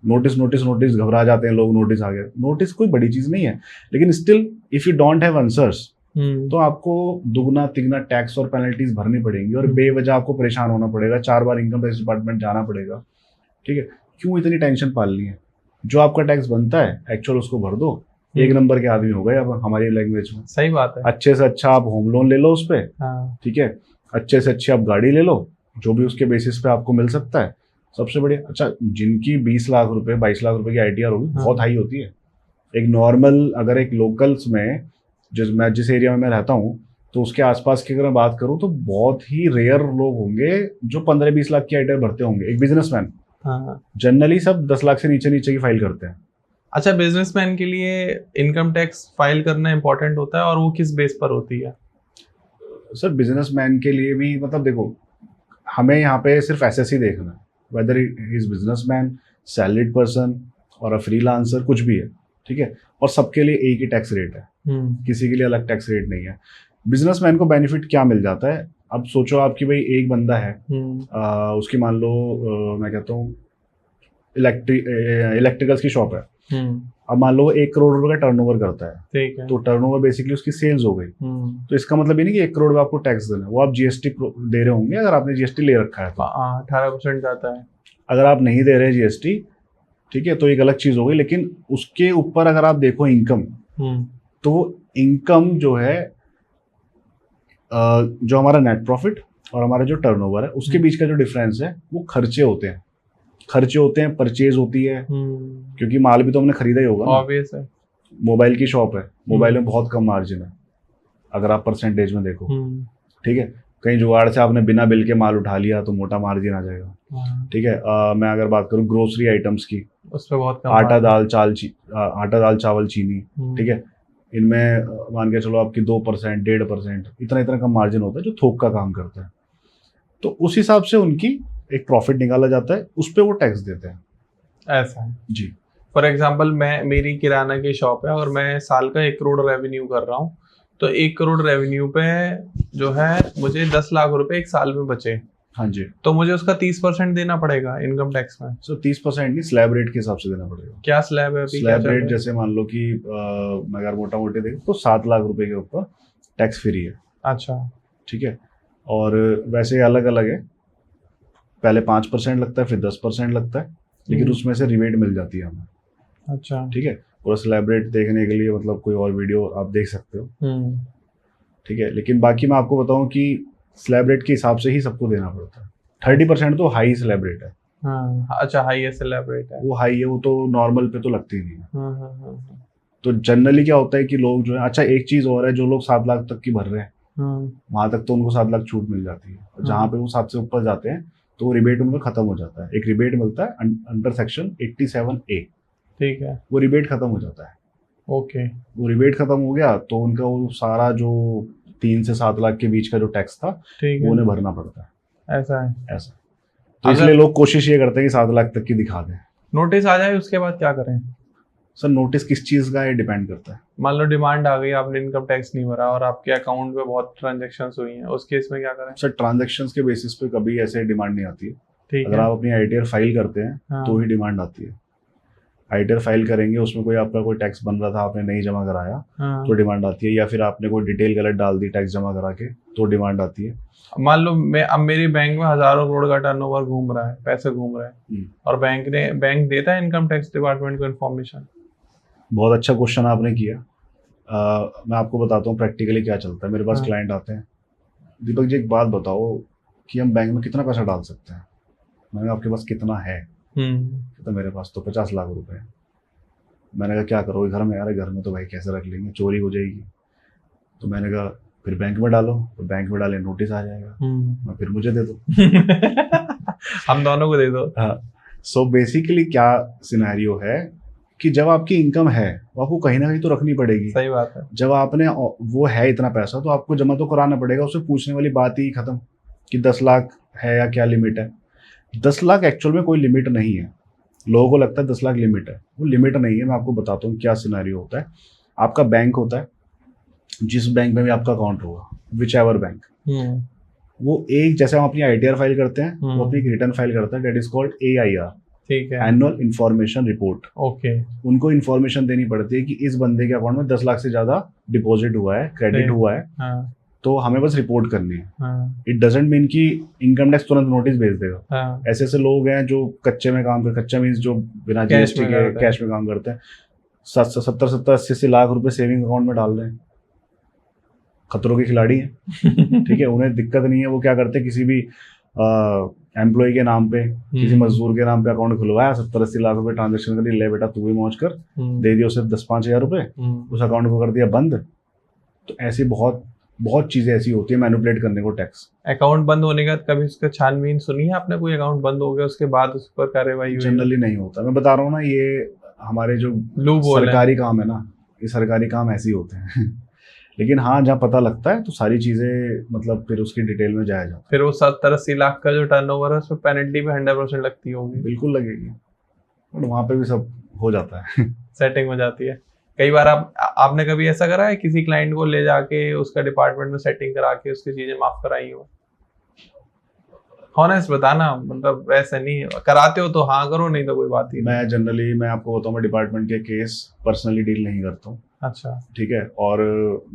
नोटिस नोटिस नोटिस घबरा जाते हैं लोग, नोटिस आ गया। नोटिस कोई बड़ी चीज़ नहीं है, लेकिन still if you don't have answers तो आपको दुगना तिगना टैक्स और पेनल्टीज भरनी पड़ेंगी, और बेवजह आपको परेशान होना पड़ेगा, 4 बार इनकम टैक्स डिपार्टमेंट जाना पड़ेगा। ठीक है, क्यों इतनी टेंशन पालनी है? जो आपका टैक्स बनता है एक्चुअल उसको भर दो, एक नंबर के आदमी हो गए अब हमारी लैंग्वेज में। सही बात है। अच्छे से अच्छा आप होम लोन ले लो उस पर, ठीक है, अच्छे से अच्छी आप गाड़ी ले लो, जो भी उसके बेसिस पे आपको मिल सकता है, सबसे बढ़िया। अच्छा, जिनकी 20 लाख रुपए 22 लाख रुपए की आईटीआर होगी, बहुत हाई होती है। एक नॉर्मल, अगर एक लोकल्स में जिस एरिया में मैं रहता हूँ, तो उसके आसपास की अगर मैं बात करूँ तो बहुत ही रेयर लोग होंगे जो 15-20 लाख की आईटीआर भरते होंगे। एक बिजनेसमैन, जनरली सब 10 लाख से नीचे नीचे की फाइल करते हैं। अच्छा, बिजनेसमैन के लिए इनकम टैक्स फाइल करना इंपॉर्टेंट होता है, और वो किस बेस पर होती है? सर बिजनेसमैन के लिए भी, मतलब देखो, हमें यहाँ पे सिर्फ एसएससी देखना है, whether is businessman, salaried person और अ फ्रीलांसर, कुछ भी है, ठीक है। और सबके लिए एक ही टैक्स रेट है, किसी के लिए अलग टैक्स रेट नहीं है। बिजनेसमैन को बेनिफिट क्या मिल जाता है? अब सोचो आपकी भाई एक बंदा है, उसकी मान लो मैं कहता हूँ इलेक्ट्रिकल्स की शॉप है, अब मान लो 1 करोड़ रुपए का टर्नओवर करता है, ठीक है, तो टर्नओवर बेसिकली उसकी सेल्स हो गई। तो इसका मतलब ये नहीं कि 1 करोड़ में आपको टैक्स देना है, वो आप जीएसटी दे रहे होंगे, अगर आपने जीएसटी ले रखा है तो 18% जाता है। अगर आप नहीं दे रहे जीएसटी, ठीक है, तो एक अलग चीज हो गई। लेकिन उसके ऊपर अगर आप देखो इनकम, तो इनकम जो है, जो हमारा नेट प्रॉफिट और हमारा जो टर्नओवर है, उसके बीच का जो डिफरेंस है वो खर्चे होते हैं, परचेज होती है, क्योंकि माल भी तो हमने खरीदा ही होगा, ऑब्वियस है। मोबाइल की शॉप है, मोबाइल में बहुत कम मार्जिन है अगर आप परसेंटेज में देखो, ठीक है। कहीं जुगाड़ से आपने बिना बिल के माल उठा लिया तो मोटा मार्जिन आ जाएगा, ठीक है। मैं अगर बात करूँ ग्रोसरी आइटम्स की, उस पर बहुत कम, आटा दाल चावल चीनी, ठीक है, इनमें मान के चलो आपकी 2% 1.5% इतना कम मार्जिन होता है जो थोक का काम करता है। तो उस हिसाब से उनकी एक प्रॉफिट निकाला जाता है, उस पर वो टैक्स देते हैं। ऐसा है जी। फॉर एग्जाम्पल, मेरी किराना की शॉप है और मैं साल का 1 करोड़ रेवेन्यू कर रहा हूँ, तो 1 करोड़ रेवेन्यू पे जो है मुझे 10 लाख रुपए एक साल में बचे, हाँ जी, तो मुझे उसका 30% देना पड़ेगा इनकम टैक्स में। सर 30% नहीं, स्लैब रेट के हिसाब से देना पड़ेगा। क्या स्लैब है? स्लैब रेट जैसे मान लो कि मैं अगर मोटा मोटी देखूँ तो 7 लाख रुपए के ऊपर टैक्स फ्री है। अच्छा, ठीक है। और वैसे अलग अलग है, पहले 5% लगता है, फिर 10% लगता है, लेकिन उसमें से रिबेट मिल जाती है हमें। अच्छा, ठीक है। पूरा स्लैब रेट देखने के लिए मतलब कोई और वीडियो आप देख सकते हो, ठीक है। लेकिन बाकी मैं आपको बताऊं कि स्लैब रेट के हिसाब से ही सबको देना पड़ता है। 30% तो हाई स्लैब रेट है। अच्छा, हाई स्लैब रेट है, वो हाई है, वो तो नॉर्मल पे तो लगती नहीं है। तो जनरली क्या होता है कि लोग जो है, अच्छा एक चीज और है, जो लोग 7 लाख तक की भर रहे हैं वहां तक तो उनको 7 लाख छूट मिल जाती है। जहाँ पे वो 7 से ऊपर जाते हैं तो वो रिबेट उनका खत्म हो जाता है। एक रिबेट मिलता है अंडर सेक्शन 87A, ठीक है, वो रिबेट खत्म हो जाता है। ओके, वो रिबेट खत्म हो गया तो उनका वो सारा जो 3 से 7 लाख के बीच का जो टैक्स था वो उन्हें भरना पड़ता है। ऐसा है, ऐसा। तो इसलिए लोग कोशिश ये करते हैं कि 7 लाख तक की दिखा दें। नोटिस आ जाए उसके बाद क्या करें? सर नोटिस किस चीज का है डिपेंड करता है। मान लो डिमांड आ गई, आपने इनकम टैक्स नहीं भरा और आपके अकाउंट में बहुत ट्रांजैक्शंस हुई हैं, उस केस में क्या करें? सर ट्रांजैक्शंस के बेसिस पे कभी ऐसे डिमांड नहीं आती है। अगर आप अपनी आईटीआर फाइल करते हैं तो ही डिमांड आती है। आईटीआर फाइल करेंगे, उसमें कोई आपका कोई टैक्स बन रहा था, आपने नहीं जमा कराया हाँ। तो डिमांड आती है, या फिर आपने कोई डिटेल गलत डाल दी टैक्स जमा करा के तो डिमांड आती है। मान लो मैं अब मेरी बैंक में हजारों करोड़ का टर्नओवर घूम रहा है, पैसे घूम रहे हैं, हम्म। और बैंक देता है इनकम टैक्स डिपार्टमेंट को इन्फॉर्मेशन? बहुत अच्छा क्वेश्चन आपने किया। मैं आपको बताता हूँ प्रैक्टिकली क्या चलता है। मेरे पास हाँ। क्लाइंट आते हैं, दीपक जी एक बात बताओ कि हम बैंक में कितना पैसा डाल सकते हैं। मैंने कहा आपके पास कितना है? तो मेरे पास तो 50 लाख रुपए है। मैंने कहा क्या करोगे घर में? अरे घर में तो भाई कैसे रख लेंगे, चोरी हो जाएगी। तो मैंने कहा फिर बैंक में डालो। तो बैंक में डाले नोटिस आ जाएगा, मैं फिर मुझे दे दो। हम दोनों को दे दो। हाँ। सो बेसिकली क्या सिनेरियो है कि जब आपकी इनकम है वो आपको कहीं ना कहीं तो रखनी पड़ेगी। सही बात है। जब आपने वो है इतना पैसा तो आपको जमा तो कराना पड़ेगा। उससे पूछने वाली बात ही खत्म कि 10 लाख है या क्या लिमिट है। 10 लाख एक्चुअल में कोई लिमिट नहीं है। लोगों को लगता है 10 लाख लिमिट है, वो लिमिट नहीं है। मैं आपको बताता हूँ क्या सिनेरियो होता है। आपका बैंक होता है, जिस बैंक में भी आपका अकाउंट होगा, विच एवर बैंक, वो एक जैसे हम अपनी आईटीआर फाइल करते हैं वो अपनी रिटर्न फाइल करता है, दैट इज कॉल्ड AIR, ठीक है, एनुअल इंफॉर्मेशन रिपोर्ट। ओके। उनको इन्फॉर्मेशन देनी पड़ती है कि इस बंदे के अकाउंट में 10 लाख से ज्यादा डिपॉजिट हुआ है, क्रेडिट हुआ है। हाँ। तो हमें बस रिपोर्ट करनी है। हाँ। इट डजेंट मीन कि इनकम टैक्स तुरंत नोटिस भेज देगा। हाँ। ऐसे ऐसे लोग हैं जो कच्चे में काम करते, कच्चा मीन्स जो बिना कैश जीएसटी में के करते हैं। कैश में काम करते हैं, 70-80 लाख रुपए सेविंग अकाउंट में डाल रहे हैं। खतरों के खिलाड़ी हैं। ठीक है, उन्हें दिक्कत नहीं है। वो क्या करते हैं, किसी भी एम्प्लॉय के नाम पे, किसी मजदूर के नाम पे अकाउंट खुलवाया, 70-80 लाख रुपए ट्रांजेक्शन कर, ले बेटा तू भी मौज कर, दे दियो सिर्फ 10-5 हज़ार रुपए, उस अकाउंट को कर दिया बंद। तो ऐसी बहुत बहुत चीजें ऐसी होती है मैनिपुलेट करने को टैक्स। अकाउंट बंद होने का कभी उसका छानबीन सुनी है आपने? कोई अकाउंट बंद हो गया उसके बाद उस पर कार्रवाई हुई? जनरली नहीं होता। मैं बता रहा हूँ ना, ये हमारे जो लूपहोल है। सरकारी काम है ना, ये सरकारी काम ऐसे ही होते हैं। लेकिन हाँ, जहाँ पता लगता है तो सारी चीजें मतलब फिर उसकी डिटेल में जाया जाता है। फिर वो 70-80 लाख का जो टर्नओवर है उस पर पेनल्टी भी 100% लगती होगी। बिल्कुल लगेगी, बट वहाँ पे भी सब हो जाता है। सेटिंग हो जाती है। कई बार आपने कभी ऐसा करा है किसी क्लाइंट को ले जाके उसका डिपार्टमेंट में सेटिंग करा के उसकी चीजें माफ कराई हो? ऑनेस्ट बताना, मतलब वैसे नहीं कराते हो तो हाँ करो, नहीं तो कोई बात ही नहीं। मैं जनरली, मैं आपको बताऊँ, मैं डिपार्टमेंट के केस पर्सनली डील नहीं करता हूँ। अच्छा। ठीक है, और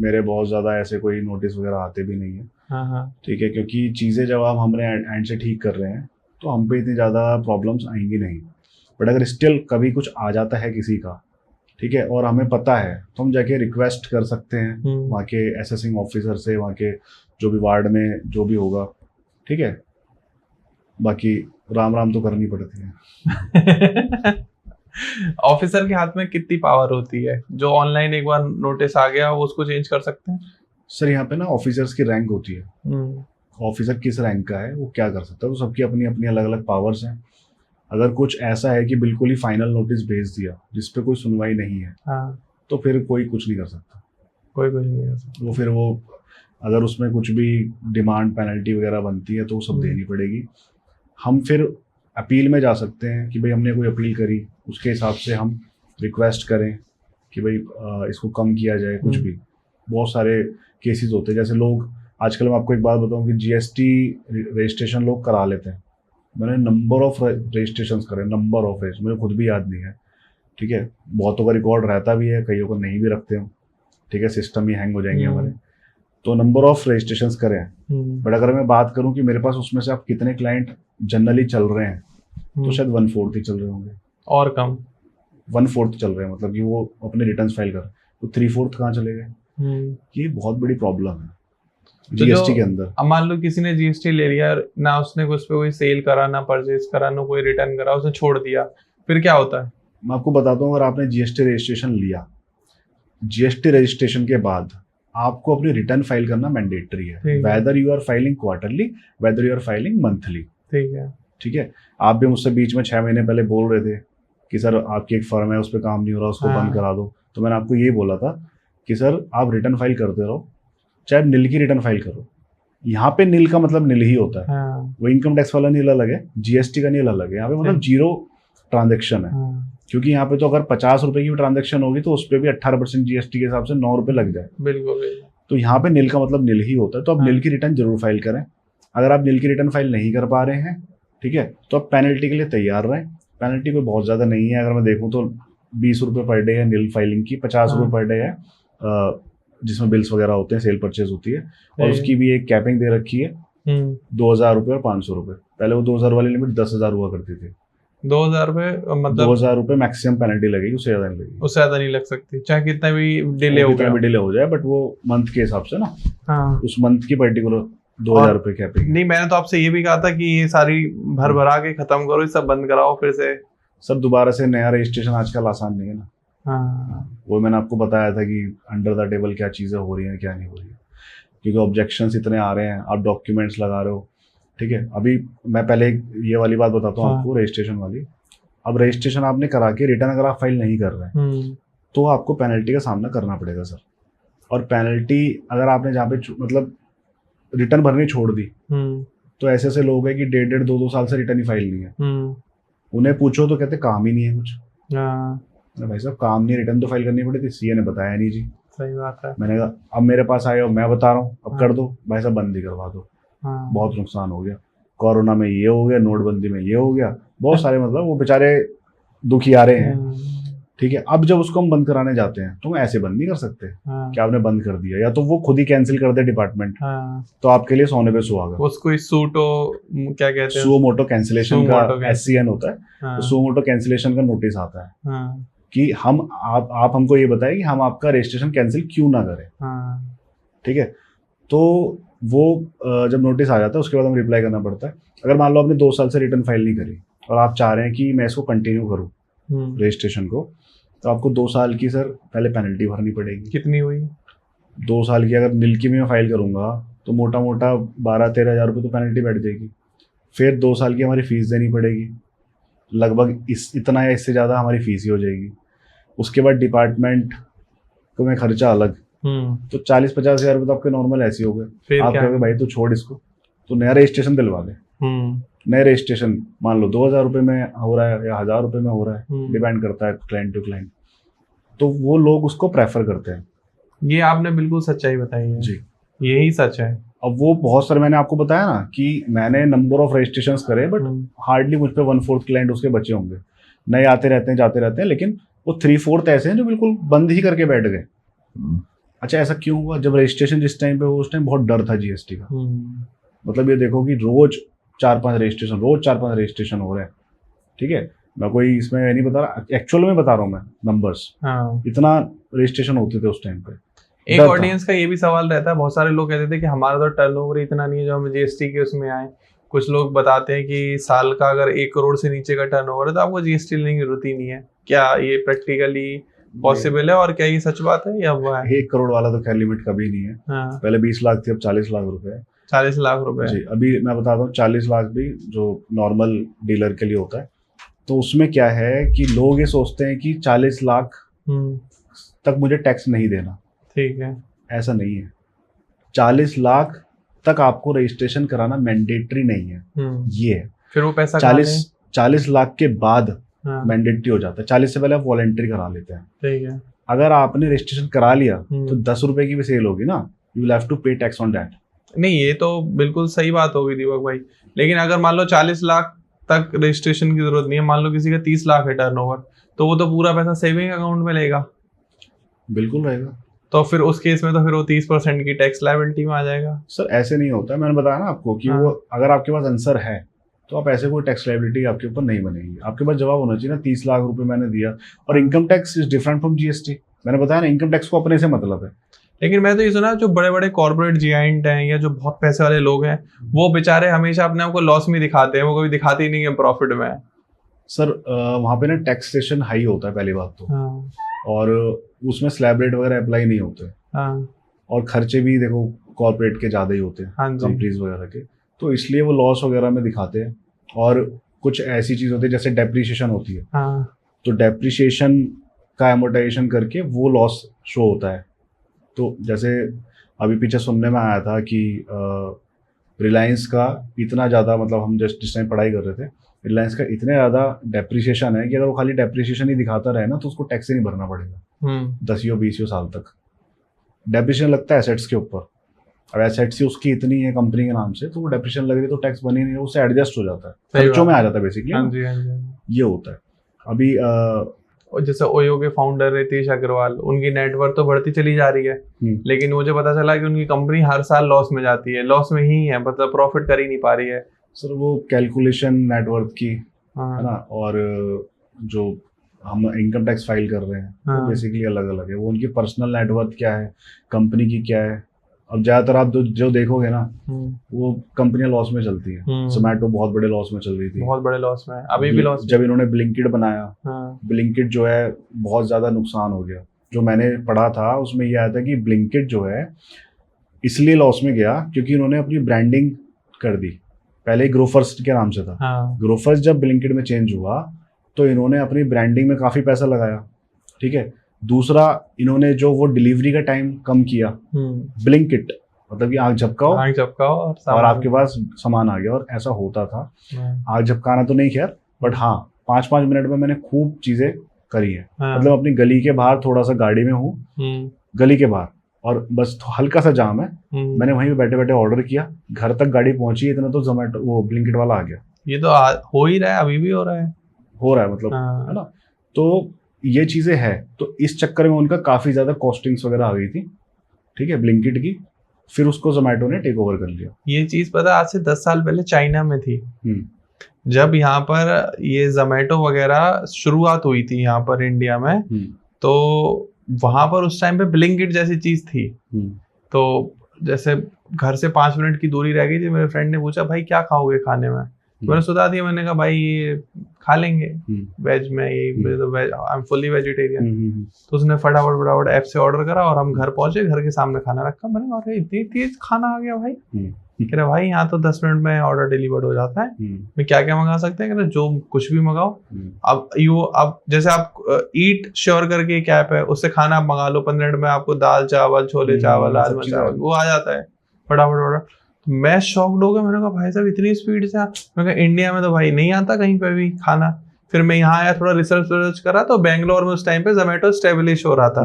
मेरे बहुत ज़्यादा ऐसे कोई नोटिस वगैरह आते भी नहीं है। हाँ हाँ। ठीक है, क्योंकि चीज़ें जब आप हमने एंड से ठीक कर रहे हैं तो हम पे इतनी ज़्यादा प्रॉब्लम्स आएंगी नहीं। बट अगर स्टिल कभी कुछ आ जाता है किसी का, ठीक है, और हमें पता है, तो हम जाके रिक्वेस्ट कर सकते हैं वहाँ के असेसिंग ऑफिसर से, वहाँ के जो भी वार्ड में जो भी होगा। ठीक है, बाकी राम राम तो करनी पड़ती है। ऑफिसर के हाथ में कितनी पावर होती है? जो ऑनलाइन एक बार नोटिस आ गया वो उसको चेंज कर सकते हैं? सर यहाँ पे ना ऑफिसर्स की रैंक होती है। ऑफिसर किस रैंक का है वो क्या कर सकता है, वो सबकी अपनी अपनी अलग अलग पावर्स हैं। अगर कुछ ऐसा है कि बिल्कुल ही फाइनल नोटिस भेज दिया जिसपे कोई सुनवाई नहीं है, हाँ, तो फिर कोई कुछ नहीं कर सकता। कोई कुछ नहीं कर सकता। वो फिर वो अगर उसमें कुछ भी डिमांड पेनल्टी वगैरह बनती है तो वो सब देनी पड़ेगी। हम फिर अपील में जा सकते हैं कि भाई हमने कोई अपील करी, उसके हिसाब से हम रिक्वेस्ट करें कि भाई इसको कम किया जाए। कुछ भी बहुत सारे केसेस होते हैं। जैसे लोग आजकल, मैं आपको एक बात बताऊं कि GST रजिस्ट्रेशन लोग करा लेते हैं। मैंने नंबर ऑफ रजिस्ट्रेशन करे, नंबर ऑफ रजिस्ट्रेशन मुझे खुद भी याद नहीं है। ठीक है, बहुतों का रिकॉर्ड रहता भी है, कईयों को नहीं भी रखते हम। ठीक है, सिस्टम ही हैंग हो जाएंगे हमारे। तो नंबर ऑफ रजिस्ट्रेशन करे हैं। बट अगर मैं बात करूं कि मेरे पास उसमें से आप कितने क्लाइंट जनरली चल रहे हैं, तो शायद 1/4 ही चल रहे होंगे, और कम 1/4 चल रहे हैं, मतलब कि वो अपने रिटर्न्स फाइल कर रहे हैं। तो 3/4 कहाँ चले गए? ये बहुत बड़ी प्रॉब्लम है GST के अंदर। अब मान लो किसी ने GST ले लिया ना, उसने उस पर कोई सेल करा, ना परचेज करा, ना कोई रिटर्न करा, उसने छोड़ दिया, फिर क्या होता है? मैं आपको बताता हूँ, अगर आपने GST रजिस्ट्रेशन लिया, GST रजिस्ट्रेशन के बाद आपको अपनी रिटर्न फाइल करना मैंडेटरी है, whether you are filing quarterly, whether you are filing monthly. ठीक है। ठीक है, आप भी मुझसे बीच में 6 महीने पहले बोल रहे थे कि सर आपकी एक फर्म है उस पर काम नहीं हो रहा, उसको बंद करा दो। तो मैंने आपको ये बोला था कि सर आप रिटर्न फाइल करते रहो, चाहे नील की रिटर्न फाइल करो। यहाँ पे नील का मतलब नील ही होता है। वो इनकम टैक्स वाला नील अलग है, GST का नील अलग है। यहाँ पे मतलब 0 ट्रांजेक्शन है। क्योंकि यहाँ पे तो अगर 50 रुपए की भी ट्रांजेक्शन होगी तो उस पर भी 18% GST के हिसाब से 9 रुपए लग जाए। बिल्कुल। तो यहाँ पे नील का मतलब नील ही होता है। तो आप नील की रिटर्न जरूर फाइल करें। अगर आप नील की रिटर्न फाइल नहीं कर पा रहे हैं, ठीक है, तो आप पेनल्टी के लिए तैयार रहें। पेनल्टी पे बहुत ज़्यादा नहीं है, अगर मैं देखूँ तो 20 रुपये पर डे है नील फाइलिंग की, 50 रुपये पर डे है जिसमें बिल्स वगैरह होते हैं, सेल परचेज होती है, और उसकी भी एक कैपिंग दे रखी है 2000 रुपये और 500 रुपये। पहले वो 2000 वाली लिमिट 10,000 हुआ करती थी। 2000 रुपये मतलब 2000 रुपये मैक्सिमम पेनल्टी लगेगी, उससे ज़्यादा नहीं लगेगी। उससे ज्यादा नहीं लग सकती, चाहे कितना भी डिले हो कितना गया। भी डिले हो जाए, बट वो मंथ के हिसाब से ना, हाँ उस मंथ की पर्टिकुलर 2000 रुपये कैपिंग। नहीं, मैंने तो आपसे ये भी कहा था कि ये सारी भर भरा के खत्म करो, ये सब बंद कराओ फिर से। सर दोबारा से नया रजिस्ट्रेशन आजकल आसान नहीं है ना। हाँ वो मैंने आपको बताया था कि अंडर द टेबल क्या चीज़ें हो रही हैं क्या नहीं हो रही है, क्योंकि ऑब्जेक्शंस इतने आ रहे हैं, आप डॉक्यूमेंट्स लगा रहे हो। ठीक है, अभी मैं पहले ये वाली बात बताता हूँ आपको, रजिस्ट्रेशन वाली। अब रजिस्ट्रेशन आपने करा के रिटर्न अगर आप फाइल नहीं कर रहे हैं तो आपको पेनल्टी का सामना करना पड़ेगा सर। और पेनल्टी अगर आपने जहाँ पे मतलब रिटर्न भरनी छोड़ दी, तो ऐसे ऐसे लोग हैं कि 1.5 2 साल से रिटर्न ही फाइल नहीं है। उन्हें पूछो तो कहते काम ही नहीं है कुछ। भाई साहब काम नहीं, रिटर्न तो फाइल करनी पड़ी थी, सीए ने बताया नहीं जी। सही बात है। मैंने कहा अब मेरे पास आए हो, मैं बता रहा हूँ, अब कर दो भाई साहब, बंद ही करवा दो। बहुत नुकसान हो गया, कोरोना में ये हो गया, नोटबंदी में ये हो गया, बहुत सारे मतलब वो बेचारे दुखी आ रहे हैं। ठीक है, अब जब उसको हम बंद कराने जाते हैं तो हम ऐसे बंद नहीं कर सकते कि आपने बंद कर दिया, या तो वो खुद ही कैंसिल कर दे डिपार्टमेंट, तो आपके लिए सोने पे सुहागा। उसको सूटो क्या कहते हैं, सुओ मोटो कैंसिलेशन का एससीएन होता है, तो सुओ मोटो कैंसिलेशन का नोटिस आता है कि हम आप हमको ये बताएं कि हम आपका रजिस्ट्रेशन कैंसिल क्यों ना करें। ठीक है, तो वो जब नोटिस आ जाता है उसके बाद हम रिप्लाई करना पड़ता है। अगर मान लो आपने 2 साल से रिटर्न फाइल नहीं करी और आप चाह रहे हैं कि मैं इसको कंटिन्यू करूँ रजिस्ट्रेशन को, तो आपको 2 साल की सर पहले पेनल्टी भरनी पड़ेगी। कितनी हुई? 2 साल की अगर नील की में फाइल करूंगा तो मोटा मोटा 12-13 हज़ार रुपये तो पेनल्टी बैठ जाएगी। फिर 2 साल की हमारी फीस देनी पड़ेगी, लगभग इतना या इससे ज़्यादा हमारी फीस ही हो जाएगी। उसके बाद डिपार्टमेंट को में खर्चा अलग, तो 40-50 हज़ार रुपये तो आपके नॉर्मल ऐसे हो गए। आप कहोगे भाई तो छोड़ इसको, तो नया रजिस्ट्रेशन दिलवा दे। नए रजिस्ट्रेशन मान लो 2000 रुपये में हो रहा है या 1000 रुपये में हो रहा है, डिपेंड करता है क्लाइंट टू क्लाइंट, तो वो लोग उसको प्रेफर करते हैं। ये आपने बिल्कुल सच्चाई बताई है जी, यही सच है। अब वो बहुत सारे मैंने आपको बताया ना कि मैंने नंबर ऑफ रजिस्ट्रेशंस करे, बट हार्डली मुझ पे 1/4 क्लाइंट उसके बचे होंगे। नए आते रहते हैं जाते रहते हैं, लेकिन वो 3/4 ऐसे हैं जो बिल्कुल बंद ही करके बैठ गए। अच्छा ऐसा क्यों हुआ? जब रजिस्ट्रेशन जिस टाइम पे हुआ उस टाइम बहुत डर था जीएसटी का। मतलब ये देखो कि रोज 4-5 रजिस्ट्रेशन हो रहे हैं। ठीक है, मैं कोई इसमें नहीं बता रहा, एक्चुअल में बता रहा हूँ मैं नंबर्स। इतना रजिस्ट्रेशन होते थे उस टाइम पे। एक ऑडियंस का ये भी सवाल रहता है, बहुत सारे लोग कहते थे कि हमारा तो टर्नओवर इतना नहीं है जो हम जीएसटी के उसमें आए। कुछ लोग बताते हैं कि साल का अगर 1 करोड़ से नीचे का टर्नओवर है तो आपको जीएसटी लेने की जरूरत ही नहीं है। क्या ये प्रैक्टिकली पॉसिबल है और क्या ये सच बात है या वो है? 1 करोड़ वाला तो खैर लिमिट कभी नहीं है। पहले 20 लाख थी, अब 40 लाख रुपए है। 40 लाख रुपए जी, अभी मैं बताता हूँ 40 लाख भी जो नॉर्मल डीलर के लिए होता है। तो उसमें क्या है कि लोग ये सोचते हैं कि 40 लाख तक मुझे टैक्स नहीं देना। ठीक है, ऐसा नहीं है। 40 लाख तक आपको रजिस्ट्रेशन कराना मैंडेटरी नहीं है। ये है। फिर वो पैसा 40 लाख के बाद मैंडेटरी हो जाता है। 40 से पहले आप वॉलंटरी करा लेते हैं। ठीक है, अगर आपने रजिस्ट्रेशन करा लिया तो 10 रुपए की भी सेल होगी ना, यू विल हैव टू पे टैक्स ऑन दैट। नहीं, ये तो बिल्कुल सही बात होगी दीपक भाई, लेकिन अगर मान लो 40 लाख तक रजिस्ट्रेशन की जरूरत नहीं है, मान लो किसी का 30 लाख है टर्नओवर, तो वो तो पूरा पैसा सेविंग अकाउंट में लेगा। बिल्कुल रहेगा। तो फिर उस केस में तो फिर वो 30% की टैक्स लायबिलिटी में आ जाएगा। सर ऐसे नहीं होता है, मैंने बताया ना आपको कि वो अगर आपके पास आंसर है तो आप ऐसे कोई टैक्स लायबिलिटी आपके ऊपर नहीं बनेगी। आपके पास जवाब होना चाहिए ना, 30 लाख रुपए मैंने दिया। और income tax is different from GST. मैंने बताया ना, इनकम टैक्स को अपने से मतलब है। लेकिन मैं तो ये सुना जो बड़े बड़े कॉर्पोरेट जियांट हैं या जो बहुत पैसे वाले लोग हैं, वो बेचारे हमेशा अपने आप को लॉस में दिखाते हैं, वो कभी दिखाते ही नहीं है प्रॉफिट में। सर वहाँ पे ना टैक्सेशन हाई होता है पहली बात तो, और उसमें स्लैब रेट वगैरह अप्लाई नहीं होते। और खर्चे भी देखो कॉर्पोरेट के ज़्यादा ही होते हैं, कंपनीज वगैरह के, तो इसलिए वो लॉस वगैरह में दिखाते हैं। और कुछ ऐसी चीज़ होती है जैसे डेप्रिसिएशन होती है, तो डेप्रिसिएशन का एमोर्टाइजेशन करके वो लॉस शो होता है। तो जैसे अभी पीछे सुनने में आया था कि रिलायंस का इतना ज़्यादा, मतलब हम जिस टाइम पढ़ाई कर रहे थे, रिलायंस का इतना ज़्यादा डेप्रिसिएशन है कि अगर वो खाली डेप्रिसिएशन ही दिखाता रहे ना तो उसको टैक्स ही नहीं भरना पड़ेगा 10-20 साल तक। डेप्रिसिएशन लगता है एसेट्स के ऊपर, अब एसेट्स ही उसकी इतनी है कंपनी के नाम से, तो वो डेप्रिसिएशन लग रही है तो टैक्स बनी नहीं है, उससे एडजस्ट हो जाता है, खर्चों में आ जाता है बेसिकली। ये होता है अभी। और जैसे ओयो के फाउंडर रितेश अग्रवाल, उनकी नेटवर्थ तो बढ़ती चली जा रही है, लेकिन मुझे पता चला कि उनकी कंपनी हर साल लॉस में जाती है, लॉस में ही है, मतलब प्रॉफिट कर ही नहीं पा रही है। सर वो कैलकुलेशन नेटवर्थ की हाँ। है ना, और जो हम इनकम टैक्स फाइल कर रहे हैं वो बेसिकली अलग अलग है। वो उनकी पर्सनल नेटवर्थ क्या है, कंपनी की क्या है। अब ज्यादातर आप जो देखोगे ना वो कंपनियां लॉस में चलती हैं। जोमैटो बहुत बड़े लॉस में चल रही थी, बहुत बड़े लॉस में, अभी भी लॉस। जब इन्होंने ब्लिंकिट बनाया, ब्लिंकिट जो है बहुत ज्यादा नुकसान हो गया। जो मैंने पढ़ा था उसमें ये आया था कि ब्लिंकिट जो है इसलिए लॉस में गया क्योंकि इन्होंने अपनी ब्रांडिंग कर दी। पहले ग्रो फर्स्ट के नाम से था, ग्रो फर्स्ट जब ब्लिंकिट में चेंज हुआ तो इन्होंने अपनी ब्रांडिंग में काफी पैसा लगाया, ठीक है। दूसरा, इन्होंने जो वो डिलीवरी का टाइम कम किया, ब्लिंकिट मतलब कि आग झपकाओ और आपके पास सामान आ गया। और ऐसा होता था, आग झपकाना तो नहीं खैर, बट हाँ 5-5 मिनट में मैंने खूब चीजें करी है। मतलब अपनी गली के बाहर थोड़ा सा गाड़ी में हूँ, गली के बाहर, और बस हल्का सा जाम है, मैंने वहीं पे बैठे बैठे ऑर्डर किया, घर तक गाड़ी पहुंची, इतना तो जोमैटो वो ब्लिंकिट वाला आ गया। ये तो हो ही रहा है, अभी भी हो रहा है मतलब, है ना। तो ये चीजें है, तो इस चक्कर में उनका काफी ज्यादा कॉस्टिंग्स वगैरह आ गई थी, ठीक है, ब्लिंकिट की। फिर उसको जोमैटो ने टेक ओवर कर लिया। ये चीज पता आज से 10 साल पहले चाइना में थी, जब यहाँ पर ये जोमैटो वगैरह शुरुआत हुई थी यहाँ पर इंडिया में, तो वहां पर उस टाइम पे ब्लिंकिट जैसी चीज थी। तो जैसे घर से 5 मिनट की दूरी रह गई थी, मेरे फ्रेंड ने पूछा भाई क्या खाओगे खाने में, मैंने सुधा दिया, मैंने कहा भाई ये खा लेंगे वेज में, ये तो veg, I am fully vegetarian. तो उसने फटाफट ऐप से ऑर्डर करा और हम घर पहुंचे, घर के सामने खाना रखा। मैंने कहा अरे इतनी तेज खाना आ गया भाई। कह रहे भाई यहाँ तो 10 मिनट में ऑर्डर डिलीवर्ड हो जाता है, मैं क्या क्या मंगा सकते हैं, कह रहे जो कुछ भी मंगाओ। अब जैसे आप ईट श्योर करके एक ऐप है, उससे खाना आप मंगा लो, 15 मिनट में आपको दाल चावल, छोले चावल, राजमा चावल वो आ जाता है फटाफट ऑर्डर। मैं शॉक्ड हो गया, मैंने कहा भाई साहब इतनी स्पीड से। मैंने कहा इंडिया में तो भाई नहीं आता कहीं पे भी खाना। फिर मैं यहाँ आया, थोड़ा रिसर्च करा, तो बेंगलोर में उस टाइम पे जोमैटो स्टेब्लिश हो रहा था।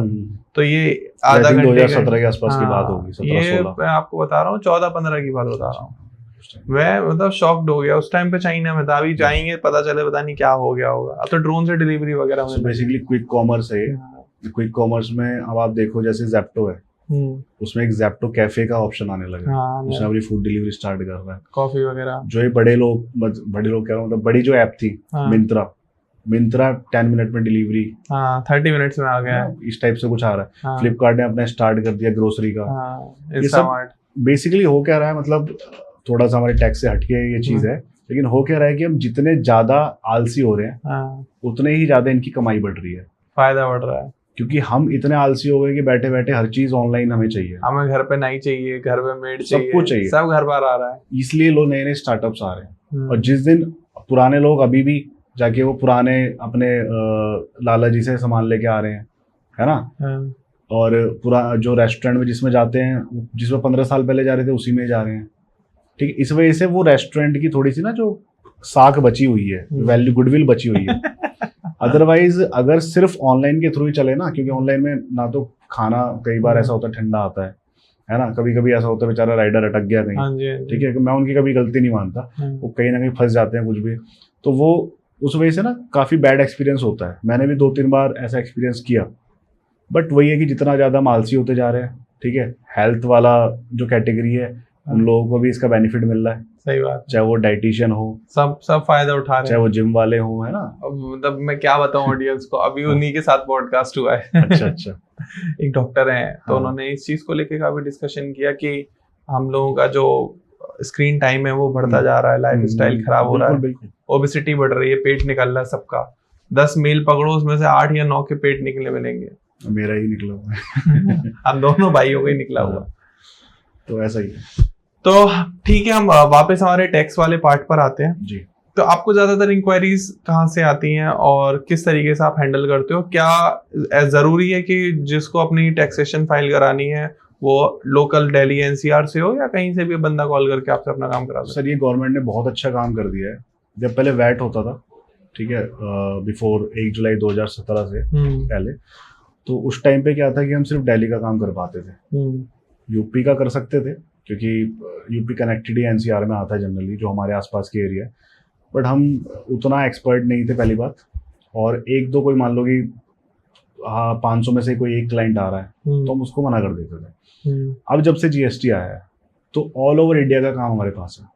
तो ये आधा घंटे 2017 के आसपास की बात होगी, ये मैं आपको बता रहा हूँ, 14-15 की बात बता रहा हूँ। मैं मतलब शॉक्ड हो गया, उस टाइम पे चाइना में था, अभी जाएंगे पता चले पता नहीं क्या हो गया होगा। अब तो ड्रोन से डिलीवरी वगैरह बेसिकली क्विक कॉमर्स है। क्विक कॉमर्स में अब आप देखो जैसे जेप्टो है, उसमें एक जेप्टो कैफे का ऑप्शन आने लगा, उसमें अपनी फूड डिलीवरी स्टार्ट कर रहा है, कॉफी वगैरह। जो ये बड़े लोग कह रहा हूँ, मतलब बड़ी जो ऐप थी मिंत्रा 10 मिनट में डिलीवरी, 30 मिनट्स में आ गया, इस टाइप से कुछ आ रहा है। फ्लिपकार्ट ने अपना स्टार्ट कर दिया ग्रोसरी का। ये सब बेसिकली हो क्या रहा है, मतलब थोड़ा सा हमारे टैक्स से हटके ये चीज है, लेकिन हो क्या रहा है कि हम जितने ज्यादा आलसी हो रहे हैं उतने ही ज्यादा इनकी कमाई बढ़ रही है, फायदा बढ़ रहा है। क्योंकि हम इतने आलसी हो गए कि बैठे बैठे हर चीज ऑनलाइन हमें चाहिए, हमें घर पे नहीं चाहिए, घर पे मेड चाहिए, सब कुछ चाहिए, सब घर पर आ रहा है। इसलिए लोग नए नए स्टार्टअप्स आ रहे हैं। और जिस दिन पुराने लोग अभी भी जाके वो पुराने अपने लाला जी से सामान लेके आ रहे हैं, है ना, और पूरा जो रेस्टोरेंट में जिसमें जाते हैं, जिसमें 15 साल पहले जा रहे थे उसी में जा रहे हैं, ठीक है। इस वजह से वो रेस्टोरेंट की थोड़ी सी ना जो साख बची हुई है, वैल्यू गुडविल बची हुई है। अदरवाइज अगर सिर्फ ऑनलाइन के थ्रू ही चले ना, क्योंकि ऑनलाइन में ना तो खाना कई बार ऐसा होता है ठंडा आता है ना, कभी कभी ऐसा होता है बेचारा राइडर अटक गया कहीं, ठीक है, मैं उनकी कभी गलती नहीं मानता, वो कहीं ना कहीं फंस जाते हैं कुछ भी, तो वो उस वजह से ना काफी बैड एक्सपीरियंस होता है। मैंने भी 2-3 बार ऐसा एक्सपीरियंस किया, बट वही है कि जितना ज्यादा हम आलसी होते जा रहे हैं, ठीक है, हेल्थ वाला जो कैटेगरी है उन लोगों को भी इसका बेनिफिट मिल रहा है। सही बात, चाहे वो डाइटिशियन हो, सब फायदा उठा रहे हैं, चाहे वो जिम वाले हो, है ना। मतलब मैं क्या बताऊं ऑडियंस को, अभी उन्हीं के साथ पॉडकास्ट हुआ है। अच्छा एक डॉक्टर हैं, तो उन्होंने इस चीज को लेके काफी डिस्कशन किया कि हम लोगों का जो स्क्रीन टाइम है वो बढ़ता जा रहा है, लाइफ स्टाइल खराब हो रहा है, ओबेसिटी बढ़ रही है, पेट निकल रहा है सबका। 10 मील पकड़ो, उसमें से 8 या 9 के पेट निकले मिलेंगे। मेरा ही निकला हुआ हम दोनों भाइयों का ही निकला हुआ, तो ऐसा ही है। तो ठीक है, हम वापस हमारे टैक्स वाले पार्ट पर आते हैं जी। तो आपको ज्यादातर इंक्वायरीज कहाँ से आती हैं और किस तरीके से आप हैंडल करते हो? क्या जरूरी है कि जिसको अपनी टैक्सेशन फाइल करानी है वो लोकल दिल्ली एनसीआर से हो, या कहीं से भी बंदा कॉल करके आपसे अपना काम करा? सर ये गवर्नमेंट ने बहुत अच्छा काम कर दिया है। जब पहले वैट होता था, ठीक है, बिफोर 1 जुलाई 2017 से पहले, तो उस टाइम पे क्या था कि हम सिर्फ दिल्ली का काम कर पाते थे, यूपी का कर सकते थे क्योंकि यूपी कनेक्टेड ही एनसीआर में आता है जनरली, जो हमारे आसपास के एरिया है, बट हम उतना एक्सपर्ट नहीं थे पहली बात, और एक दो कोई मान लो कि हाँ 500 में से कोई एक क्लाइंट आ रहा है तो हम उसको मना कर देते थे। अब जब से जीएसटी आया है तो ऑल ओवर इंडिया का काम हमारे पास है,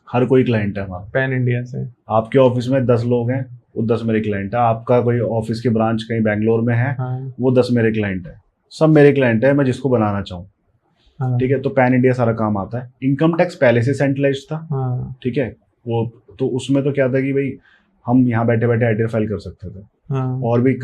हर कोई क्लाइंट है हमारा। पैन इंडिया से आपके ऑफिस में 10 लोग हैं, वो 10 मेरे क्लाइंट है। आपका कोई ऑफिस के ब्रांच कहीं बैंगलोर में है, हाँ, वो 10 मेरे क्लाइंट है। सब मेरे क्लाइंट है, मैं जिसको बनाना चाहूँ। हाँ, ठीक है, तो पैन इंडिया सारा काम आता है। इनकम टैक्स पहले से सेंट्रलाइज था। हाँ, ठीक है, वो तो उसमें तो क्या था कि भाई हम यहाँ बैठे बैठे आईटी फाइल कर सकते थे। हाँ, और भी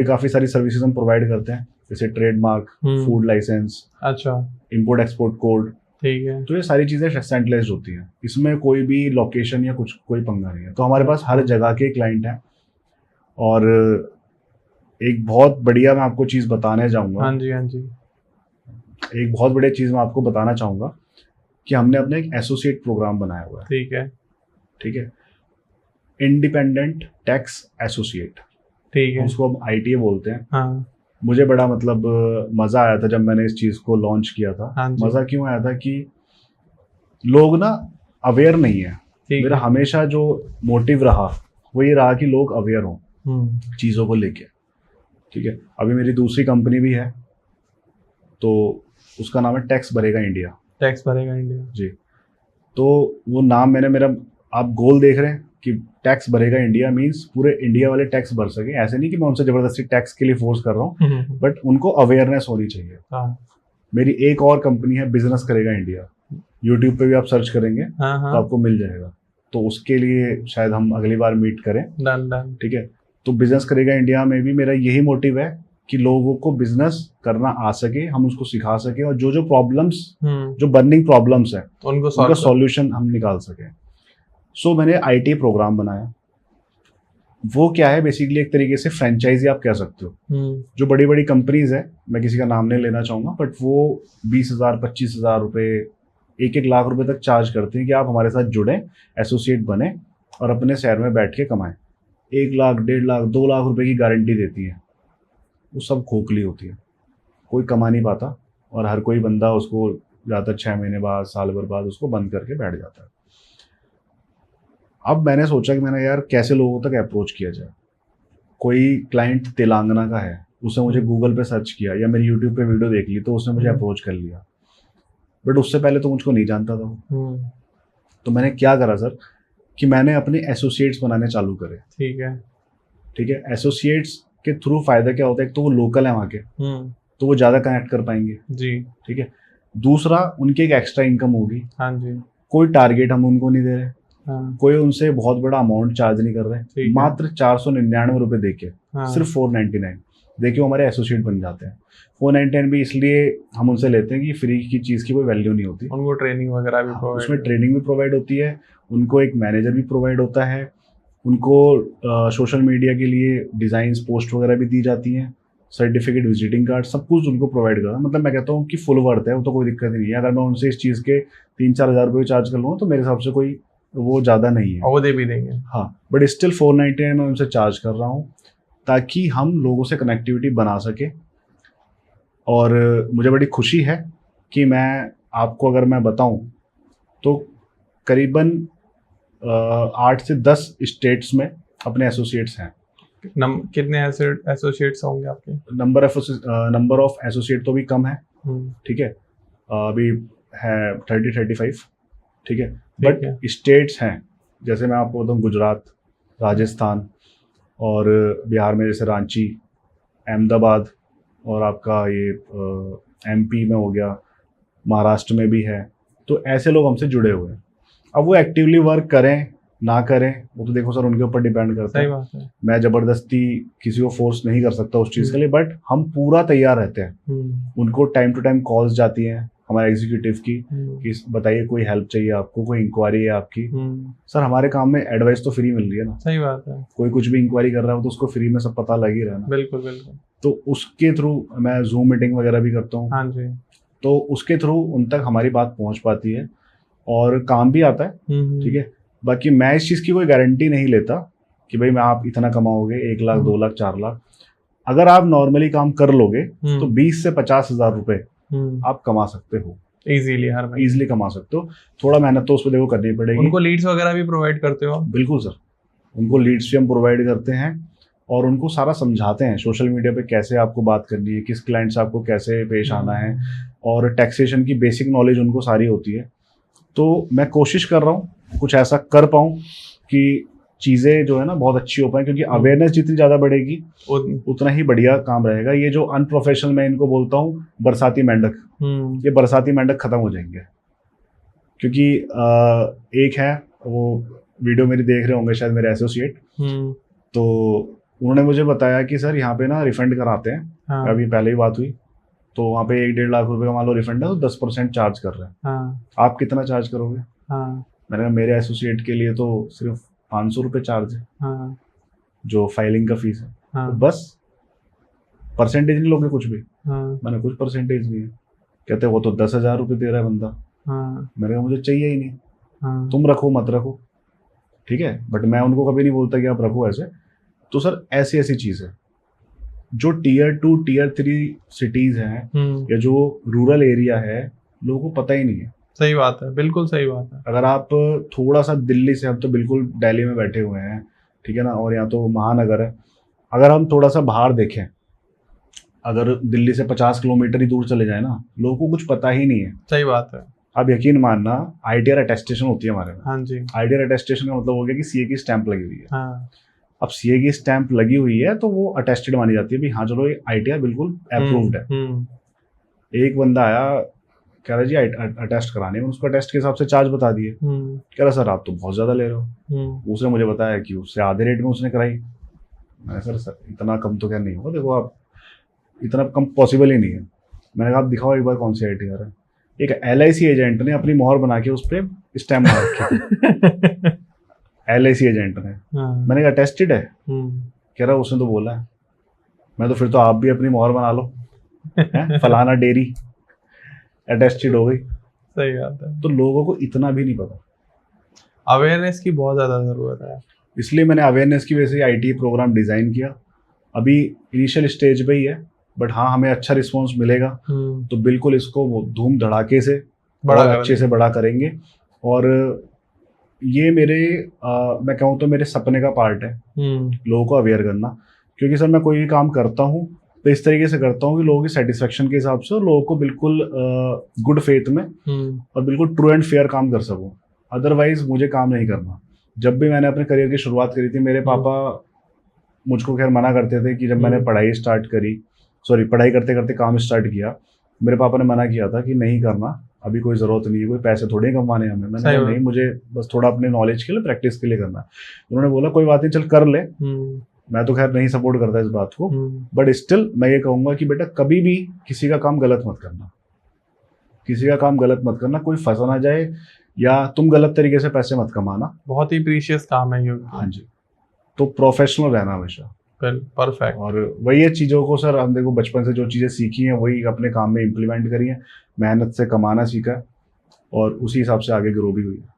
काफ़ी सारी सर्विसेज हम प्रोवाइड करते हैं, जैसे ट्रेडमार्क, फूड लाइसेंस, अच्छा, इंपोर्ट एक्सपोर्ट कोड। ठीक है, तो ये सारी चीज़ें सेंट्रलाइज्ड होती हैं, इसमें कोई भी लोकेशन या कुछ कोई पंगा नहीं है। तो हमारे पास हर जगह के क्लाइंट हैं। और एक बहुत बढ़िया मैं आपको चीज़ बताने जाऊँगा, हाँ जी, हाँ जी, एक बहुत बढ़िया चीज़ मैं आपको बताना चाहूँगा कि हमने अपने एक एसोसिएट प्रोग्राम बनाया हुआ है। ठीक है, ठीक है, इंडिपेंडेंट टैक्स एसोसिएट, ठीक है, उसको हम आईटीए बोलते हैं। हाँ, मुझे बड़ा मतलब मज़ा आया था जब मैंने इस चीज़ को लॉन्च किया था। हाँ जी। मज़ा क्यों आया था कि लोग ना अवेयर नहीं है। ठीक मेरा है, हमेशा जो मोटिव रहा वो ये रहा कि लोग अवेयर हों चीज़ों को लेके। ठीक है, अभी मेरी दूसरी कंपनी भी है, तो उसका नाम है टैक्स भरेगा इंडिया। टैक्स भरेगा इंडिया, जी, तो वो नाम मैंने मेरा, आप गोल देख रहे हैं कि टैक्स भरेगा इंडिया मींस पूरे इंडिया वाले टैक्स भर सके। ऐसे नहीं कि मैं उनसे ज़बरदस्ती टैक्स के लिए फोर्स कर रहा हूँ, बट उनको अवेयरनेस होनी चाहिए। हाँ, मेरी एक और कंपनी है बिजनेस करेगा इंडिया, यूट्यूब पे भी आप सर्च करेंगे हाँ, तो हाँ, आपको मिल जाएगा। तो उसके लिए शायद हम अगली बार मीट करें। डन डन, ठीक है, तो बिजनेस करेगा इंडिया में भी मेरा यही मोटिव है कि लोगों को बिजनेस करना आ सके, हम उसको सिखा सके, और जो जो प्रॉब्लम्स, जो बर्निंग प्रॉब्लम्स है उनको उनका सॉल्यूशन हम निकाल सकें। सो मैंने आईटी प्रोग्राम बनाया। वो क्या है, बेसिकली एक तरीके से फ्रेंचाइजी आप कह सकते हो। जो बड़ी बड़ी कंपनीज है, मैं किसी का नाम नहीं लेना चाहूँगा, बट वो 20,000 25,000 रुपये, 1-1 लाख रुपए तक चार्ज करते हैं कि आप हमारे साथ जुड़ें, एसोसिएट बने और अपने शहर में बैठ के कमाएं। 1 लाख, 1.5 लाख, 2 लाख रुपए की गारंटी देती है। वो सब खोखली होती है, कोई कमा नहीं पाता, और हर कोई बंदा उसको ज़्यादातर 6 महीने बाद, साल भर बाद उसको बंद करके बैठ जाता है। अब मैंने सोचा कि मैंने यार कैसे लोगों तक अप्रोच किया जाए। कोई क्लाइंट तेलंगाना का है, उसने मुझे गूगल पे सर्च किया या मेरी यूट्यूब पे वीडियो देख ली तो उसने मुझे अप्रोच कर लिया, बट उससे पहले तो मुझको नहीं जानता था वो। तो मैंने क्या करा सर कि मैंने अपने एसोसिएट्स बनाने चालू करे। ठीक है, ठीक है, एसोसिएट्स के थ्रू फायदा क्या होता है, एक तो वो लोकल है वहाँ के, तो वो ज़्यादा कनेक्ट कर पाएंगे। जी, ठीक है, दूसरा उनकी एक एक्स्ट्रा इनकम होगी। हाँ जी, कोई टारगेट हम उनको नहीं दे रहे, हाँ, कोई उनसे बहुत बड़ा अमाउंट चार्ज नहीं कर रहे, ठीक है। मात्र 499 रुपये देके, हाँ, सिर्फ 499 देखिए वो हमारे एसोसिएट बन जाते हैं। 499 भी इसलिए हम उनसे लेते हैं कि फ्री की चीज़ की कोई वैल्यू नहीं होती। उनको ट्रेनिंग वगैरह भी हाँ, प्रोवाइड, उसमें ट्रेनिंग भी प्रोवाइड होती है, उनको एक मैनेजर भी प्रोवाइड होता है, उनको सोशल मीडिया के लिए डिज़ाइंस पोस्ट वगैरह भी दी जाती हैं, सर्टिफिकेट, विजिटिंग कार्ड, सब कुछ उनको प्रोवाइड करता है। मतलब मैं कहता हूँ कि फुल वर्थ है, वो तो कोई दिक्कत ही नहीं है। अगर मैं उनसे इस चीज़ के 3-4 हज़ार रुपये चार्ज कर लूँ तो मेरे हिसाब से कोई वो ज़्यादा नहीं है। वो दे भी देंगे। हाँ, बट स्टिल 499 मैं उनसे चार्ज कर रहा हूँ ताकि हम लोगों से कनेक्टिविटी बना सके। और मुझे बड़ी खुशी है कि मैं आपको अगर मैं बताऊँ तो करीबन 8 से 10 स्टेट्स में अपने एसोसिएट्स हैं। कितने एसोसिएट्स होंगे आपके? नंबर ऑफ एसोसिएट तो भी कम है। ठीक है, अभी है 30-35। ठीक है, बट स्टेट्स हैं, जैसे मैं आपको बताऊँ गुजरात, राजस्थान और बिहार में जैसे रांची, अहमदाबाद, और आपका ये एमपी में हो गया, महाराष्ट्र में भी है। तो ऐसे लोग हमसे जुड़े हुए हैं। अब वो एक्टिवली वर्क करें ना करें वो तो देखो सर उनके ऊपर डिपेंड करता सही बात है। मैं ज़बरदस्ती किसी को फोर्स नहीं कर सकता उस चीज़ के लिए, बट हम पूरा तैयार रहते हैं। उनको टाइम टू टाइम कॉल्स जाती हैं हमारे एग्जीक्यूटिव की कि बताइए कोई हेल्प चाहिए आपको, कोई इंक्वायरी है आपकी। सर हमारे काम में एडवाइस तो फ्री मिल रही है ना। सही बात है। कोई कुछ भी इंक्वायरी कर रहा है तो उसको फ्री में सब पता लग ही रहा है ना। बिल्कुल बिल्कुल। तो उसके थ्रू मैं जूम मीटिंग वगैरह भी करता हूँ। हाँ जी। तो उसके थ्रू उन तक हमारी बात पहुँच पाती है और काम भी आता है। ठीक है, बाकी मैं इस चीज़ की कोई गारंटी नहीं लेता कि भाई मैं आप इतना कमाओगे 1 लाख 2 लाख 4 लाख। अगर आप नॉर्मली काम कर लोगे तो 20 से 50 हज़ार रुपए आप कमा सकते हो। इजीली हर महीने इजीली कमा सकते हो। थोड़ा मेहनत तो उस पर देखो करनी पड़ेगी। उनको लीड्स वगैरह भी प्रोवाइड करते हो आप? बिल्कुल सर, उनको लीड्स भी हम प्रोवाइड करते हैं और उनको सारा समझाते हैं सोशल मीडिया पे कैसे आपको बात करनी है, किस क्लाइंट से आपको कैसे पेश आना है, और टैक्सेशन की बेसिक नॉलेज उनको सारी होती है। तो मैं कोशिश कर रहा हूँ कुछ ऐसा कर पाऊँ कि चीज़ें जो है ना बहुत अच्छी हो पाए, क्योंकि अवेयरनेस जितनी ज़्यादा बढ़ेगी उतना ही बढ़िया काम रहेगा। ये जो अनप्रोफेशनल मैं इनको बोलता हूँ बरसाती मेंढक, ये बरसाती मेंढक खत्म हो जाएंगे। क्योंकि एक है वो वीडियो मेरी देख रहे होंगे शायद मेरे एसोसिएट, तो उन्होंने मुझे बताया कि सर यहाँ पे ना रिफंड कराते हैं। हाँ। अभी पहले ही बात हुई तो वहाँ पे 1-1.5 लाख रुपए का मान लो रिफंड है, तो 10% चार्ज कर रहे हैं। हाँ। आप कितना चार्ज करोगे? हाँ। मैंने कहा मेरे एसोसिएट के लिए तो सिर्फ 500 रुपये चार्ज है, हाँ। जो फाइलिंग का फीस है। हाँ। तो बस परसेंटेज नहीं लोगे कुछ भी? हाँ। मैंने कुछ परसेंटेज नहीं है। कहते वो तो 10,000 रुपये दे रहा है बंदा। हाँ। मैंने कहा मुझे चाहिए ही नहीं। हाँ। तुम रखो मत रखो, ठीक है, बट मैं उनको कभी नहीं बोलता कि आप रखो ऐसे। तो सर ऐसी ऐसी चीज़ है जो Tier 2 Tier 3 सिटीज़ हैं या जो रूरल एरिया है, लोगों को पता ही नहीं है। सही बात है, बिल्कुल सही बात है। अगर आप थोड़ा सा दिल्ली से, हम तो बिल्कुल दिल्ली में बैठे हुए हैं, ठीक है ना, और यहाँ तो महानगर है, अगर हम थोड़ा सा बाहर देखें, अगर दिल्ली से 50 किलोमीटर ही दूर चले जाए ना, लोगों को कुछ पता ही नहीं है। सही बात है। आप यकीन मानना, ITR अटेस्टेशन होती है हमारे में। हाँ जी। ITR अटेस्टेशन का मतलब हो गया कि CA की स्टैंप लगी हुई है। हाँ। अब CA की स्टैंप लगी हुई है तो वो अटेस्टेड मानी जाती है, भी हाँ चलो ये ITR बिल्कुल अप्रूव्ड है। एक बंदा आया कह रहा जी अटेस्ट कराने में, उसको अटेस्ट के हिसाब से चार्ज बता दिए। कह रहा सर आप तो बहुत ज़्यादा ले रहे हो। उसने मुझे बताया कि उससे आधे रेट में उसने कराई। मैंने सर इतना कम तो क्या नहीं होगा, देखो आप इतना कम पॉसिबल ही नहीं है। मैंने कहा आप दिखाओ एक बार कौन सी ITR है। एक LIC एजेंट ने अपनी मोहर बना के उस पर स्टैम्प मार रखी। LIC एजेंट ने। मैंने कहा अटेस्टेड है? कह रहा उसने तो बोला है। मैं तो फिर तो आप भी अपनी मोहर बना लो, फलाना डेयरी अटेस्टेड हो गई। सही बात है। तो लोगों को इतना भी नहीं पता, अवेयरनेस की बहुत ज़्यादा ज़रूरत है। इसलिए मैंने अवेयरनेस की वजह से IT प्रोग्राम डिज़ाइन किया। अभी इनिशियल स्टेज पे ही है, बट हाँ हमें अच्छा रिस्पॉन्स मिलेगा तो बिल्कुल इसको धूम धड़ाके से बड़ा अच्छे से बड़ा करेंगे। और ये मेरे मैं कहूँ तो मेरे सपने का पार्ट है लोगों को अवेयर करना। क्योंकि सर मैं कोई भी काम करता हूँ तो इस तरीके से करता हूँ कि लोगों की सेटिस्फेक्शन के हिसाब से और लोगों को बिल्कुल गुड फेथ में और बिल्कुल ट्रू एंड फेयर काम कर सकूँ। अदरवाइज मुझे काम नहीं करना। जब भी मैंने अपने करियर की शुरुआत करी थी, मेरे पापा मुझको खैर मना करते थे कि जब मैंने पढ़ाई करते करते काम स्टार्ट किया, मेरे पापा ने मना किया था कि नहीं करना, अभी कोई ज़रूरत नहीं है, कोई पैसे थोड़े कमाने हमें। मैंने कहा नहीं, मुझे बस थोड़ा अपने नॉलेज के लिए, प्रैक्टिस के लिए करना है। उन्होंने बोला कोई बात नहीं, चल कर ले। मैं तो खैर नहीं सपोर्ट करता इस बात को, बट स्टिल मैं ये कहूँगा कि बेटा कभी भी किसी का काम गलत मत करना, किसी का काम गलत मत करना, कोई फंसा ना जाए या तुम गलत तरीके से पैसे मत कमाना। बहुत ही प्रीशियस काम है ये। हाँ जी, तो प्रोफेशनल रहना हमेशा। परफेक्ट। और वही है चीज़ों को सर, हम देखो बचपन से जो चीज़ें सीखी हैं वही अपने काम में इम्प्लीमेंट करी हैं, मेहनत से कमाना सीखा है और उसी हिसाब से आगे ग्रो भी हुई है।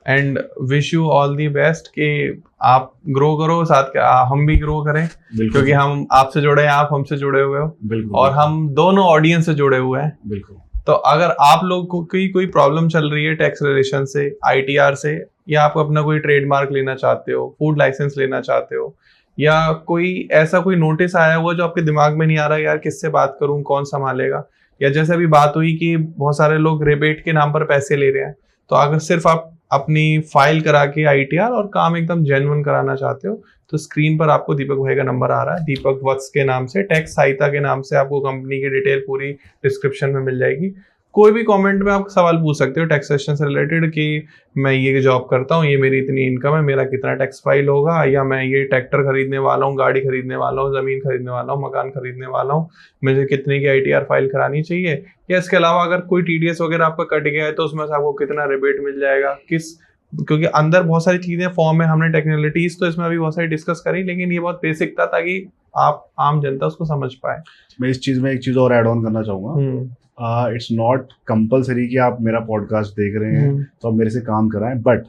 And wish you all the best कि आप ग्रो करो, साथ के हम भी ग्रो करें, क्योंकि हम आपसे जुड़े हैं, आप हमसे जुड़े हुए हो। बिल्कुल। और हम दोनों ऑडियंस से जुड़े हुए हैं। बिल्कुल। तो अगर आप लोग को कोई प्रॉब्लम चल रही है टैक्स रिलेशन से, ITR से, या आप अपना कोई ट्रेडमार्क लेना चाहते हो, फूड लाइसेंस लेना चाहते हो, या कोई नोटिस आया हुआ जो आपके दिमाग में नहीं आ रहा यार किससे बात करूं, कौन संभालेगा, या जैसे अभी बात हुई कि बहुत सारे लोग रिबेट के नाम पर पैसे ले रहे हैं, तो अगर सिर्फ आप अपनी फाइल करा के ITR और काम एकदम जेन्युइन कराना चाहते हो, तो स्क्रीन पर आपको दीपक भाई का नंबर आ रहा है, दीपक वत्स के नाम से, टैक्स सहायता के नाम से। आपको कंपनी की डिटेल पूरी डिस्क्रिप्शन में मिल जाएगी। कोई भी कमेंट में आप सवाल पूछ सकते हो टैक्सेशन से रिलेटेड कि मैं ये जॉब करता हूँ, ये मेरी इतनी इनकम है, मेरा कितना टैक्स फाइल होगा, या मैं ये ट्रैक्टर खरीदने वाला हूँ, गाड़ी खरीदने वाला हूँ, ज़मीन खरीदने वाला हूँ, मकान खरीदने वाला हूँ, मुझे कितने की ITR फाइल करानी चाहिए, या इसके अलावा अगर कोई TDS वगैरह आपका कट गया है तो उसमें से आपको कितना रिबेट मिल जाएगा, क्योंकि अंदर बहुत सारी चीज़ें फॉर्म में, हमने टेक्निकलिटीज तो इसमें अभी बहुत सारी डिस्कस करी, लेकिन ये बहुत बेसिक था ताकि आप आम जनता उसको समझ पाए। मैं इस चीज़ में एक चीज़ और ऐड ऑन करना चाहूँगा। इट्स नॉट कंपलसरी कि आप मेरा पॉडकास्ट देख रहे हैं तो आप मेरे से काम कराएं, बट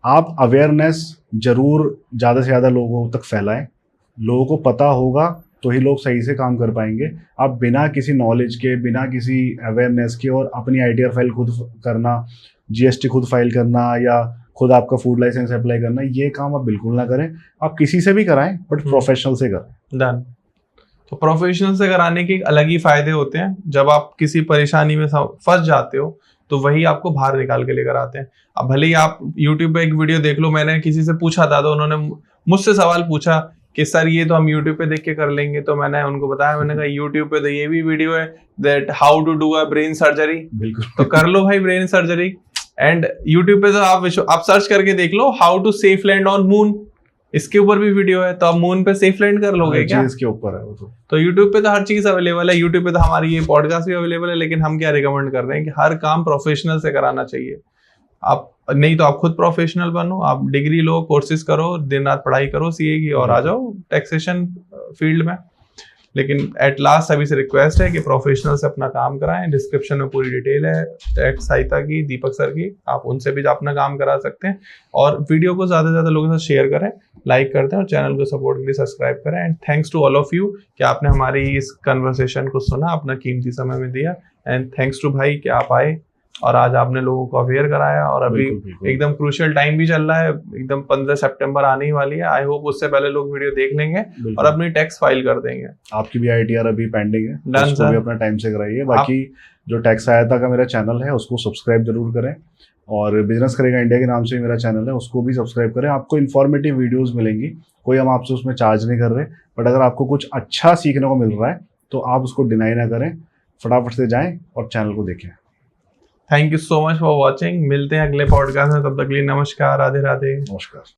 आप अवेयरनेस जरूर ज़्यादा से ज़्यादा लोगों तक फैलाएं। लोगों को पता होगा तो ही लोग सही से काम कर पाएंगे। आप बिना किसी नॉलेज के, बिना किसी अवेयरनेस के और अपनी आईटीआर फाइल खुद करना, जीएसटी खुद फाइल करना या खुद आपका फूड लाइसेंस अप्लाई करना, ये काम आप बिल्कुल ना करें। आप किसी से भी कराएं बट प्रोफेशनल से करें। डन। तो प्रोफेशनल से कराने के अलग ही फायदे होते हैं। जब आप किसी परेशानी में फंस जाते हो तो वही आपको बाहर निकाल के लेकर आते हैं। अब भले ही आप यूट्यूब पे एक वीडियो देख लो, मैंने किसी से पूछा था तो उन्होंने मुझसे सवाल पूछा कि सर ये तो हम यूट्यूब पे देख के कर लेंगे, तो मैंने उनको बताया, मैंने कहा यूट्यूब पे तो ये भी वीडियो है that how to do a brain surgery, बिल्कुल तो कर लो भाई ब्रेन सर्जरी। एंड यूट्यूब पे तो आप सर्च करके देख लो how to safe land on moon, इसके ऊपर भी वीडियो है, तो आप मून पे सेफ लैंड कर लोगे क्या? इसके ऊपर है वो तो यूट्यूब पे तो हर चीज अवेलेबल है। यूट्यूब पे तो हमारी ये पॉडकास्ट भी अवेलेबल है, लेकिन हम क्या रिकमेंड कर रहे हैं कि हर काम प्रोफेशनल से कराना चाहिए। आप नहीं तो आप खुद प्रोफेशनल बनो, आप डिग्री लो, कोर्सेज करो, दिन रात पढ़ाई करो सीए की और आ जाओ टैक्सेशन फील्ड में। लेकिन एट लास्ट सभी से रिक्वेस्ट है कि प्रोफेशनल से अपना काम कराएं। डिस्क्रिप्शन में पूरी डिटेल है टैक्स सहायता की, दीपक सर की, आप उनसे भी अपना काम करा सकते हैं। और वीडियो को ज़्यादा से ज़्यादा लोगों के साथ शेयर करें, लाइक करते हैं और चैनल को सपोर्ट के लिए सब्सक्राइब करें। And thanks to all of you कि आपने हमारी इस कन्वर्सेशन को सुना, अपना कीमती समय में दिया। एंड थैंक्स टू भाई कि आप आए और आज आपने लोगों को अवेयर कराया। और अभी एकदम क्रूशियल टाइम भी चल रहा है, एकदम 15 सितंबर आने ही वाली है। आई होप उससे पहले लोग वीडियो देख लेंगे और अपनी टैक्स फाइल कर देंगे। आपकी भी आईटीआर अभी पेंडिंग है, डन उसको भी अपना टाइम से कराइए। बाकी जो टैक्स सहायता का मेरा चैनल है उसको सब्सक्राइब जरूर करें, और बिजनेस करेगा इंडिया के नाम से मेरा चैनल है, उसको भी सब्सक्राइब करें। आपको इन्फॉर्मेटिव वीडियोस मिलेंगी, कोई हम आपसे उसमें चार्ज नहीं कर रहे, बट अगर आपको कुछ अच्छा सीखने को मिल रहा है तो आप उसको डिनाई ना करें, फटाफट से जाएं और चैनल को देखें। Thank you so much for watching. मिलते हैं अगले पॉडकास्ट में, तब तक के लिए नमस्कार, राधे राधे। नमस्कार।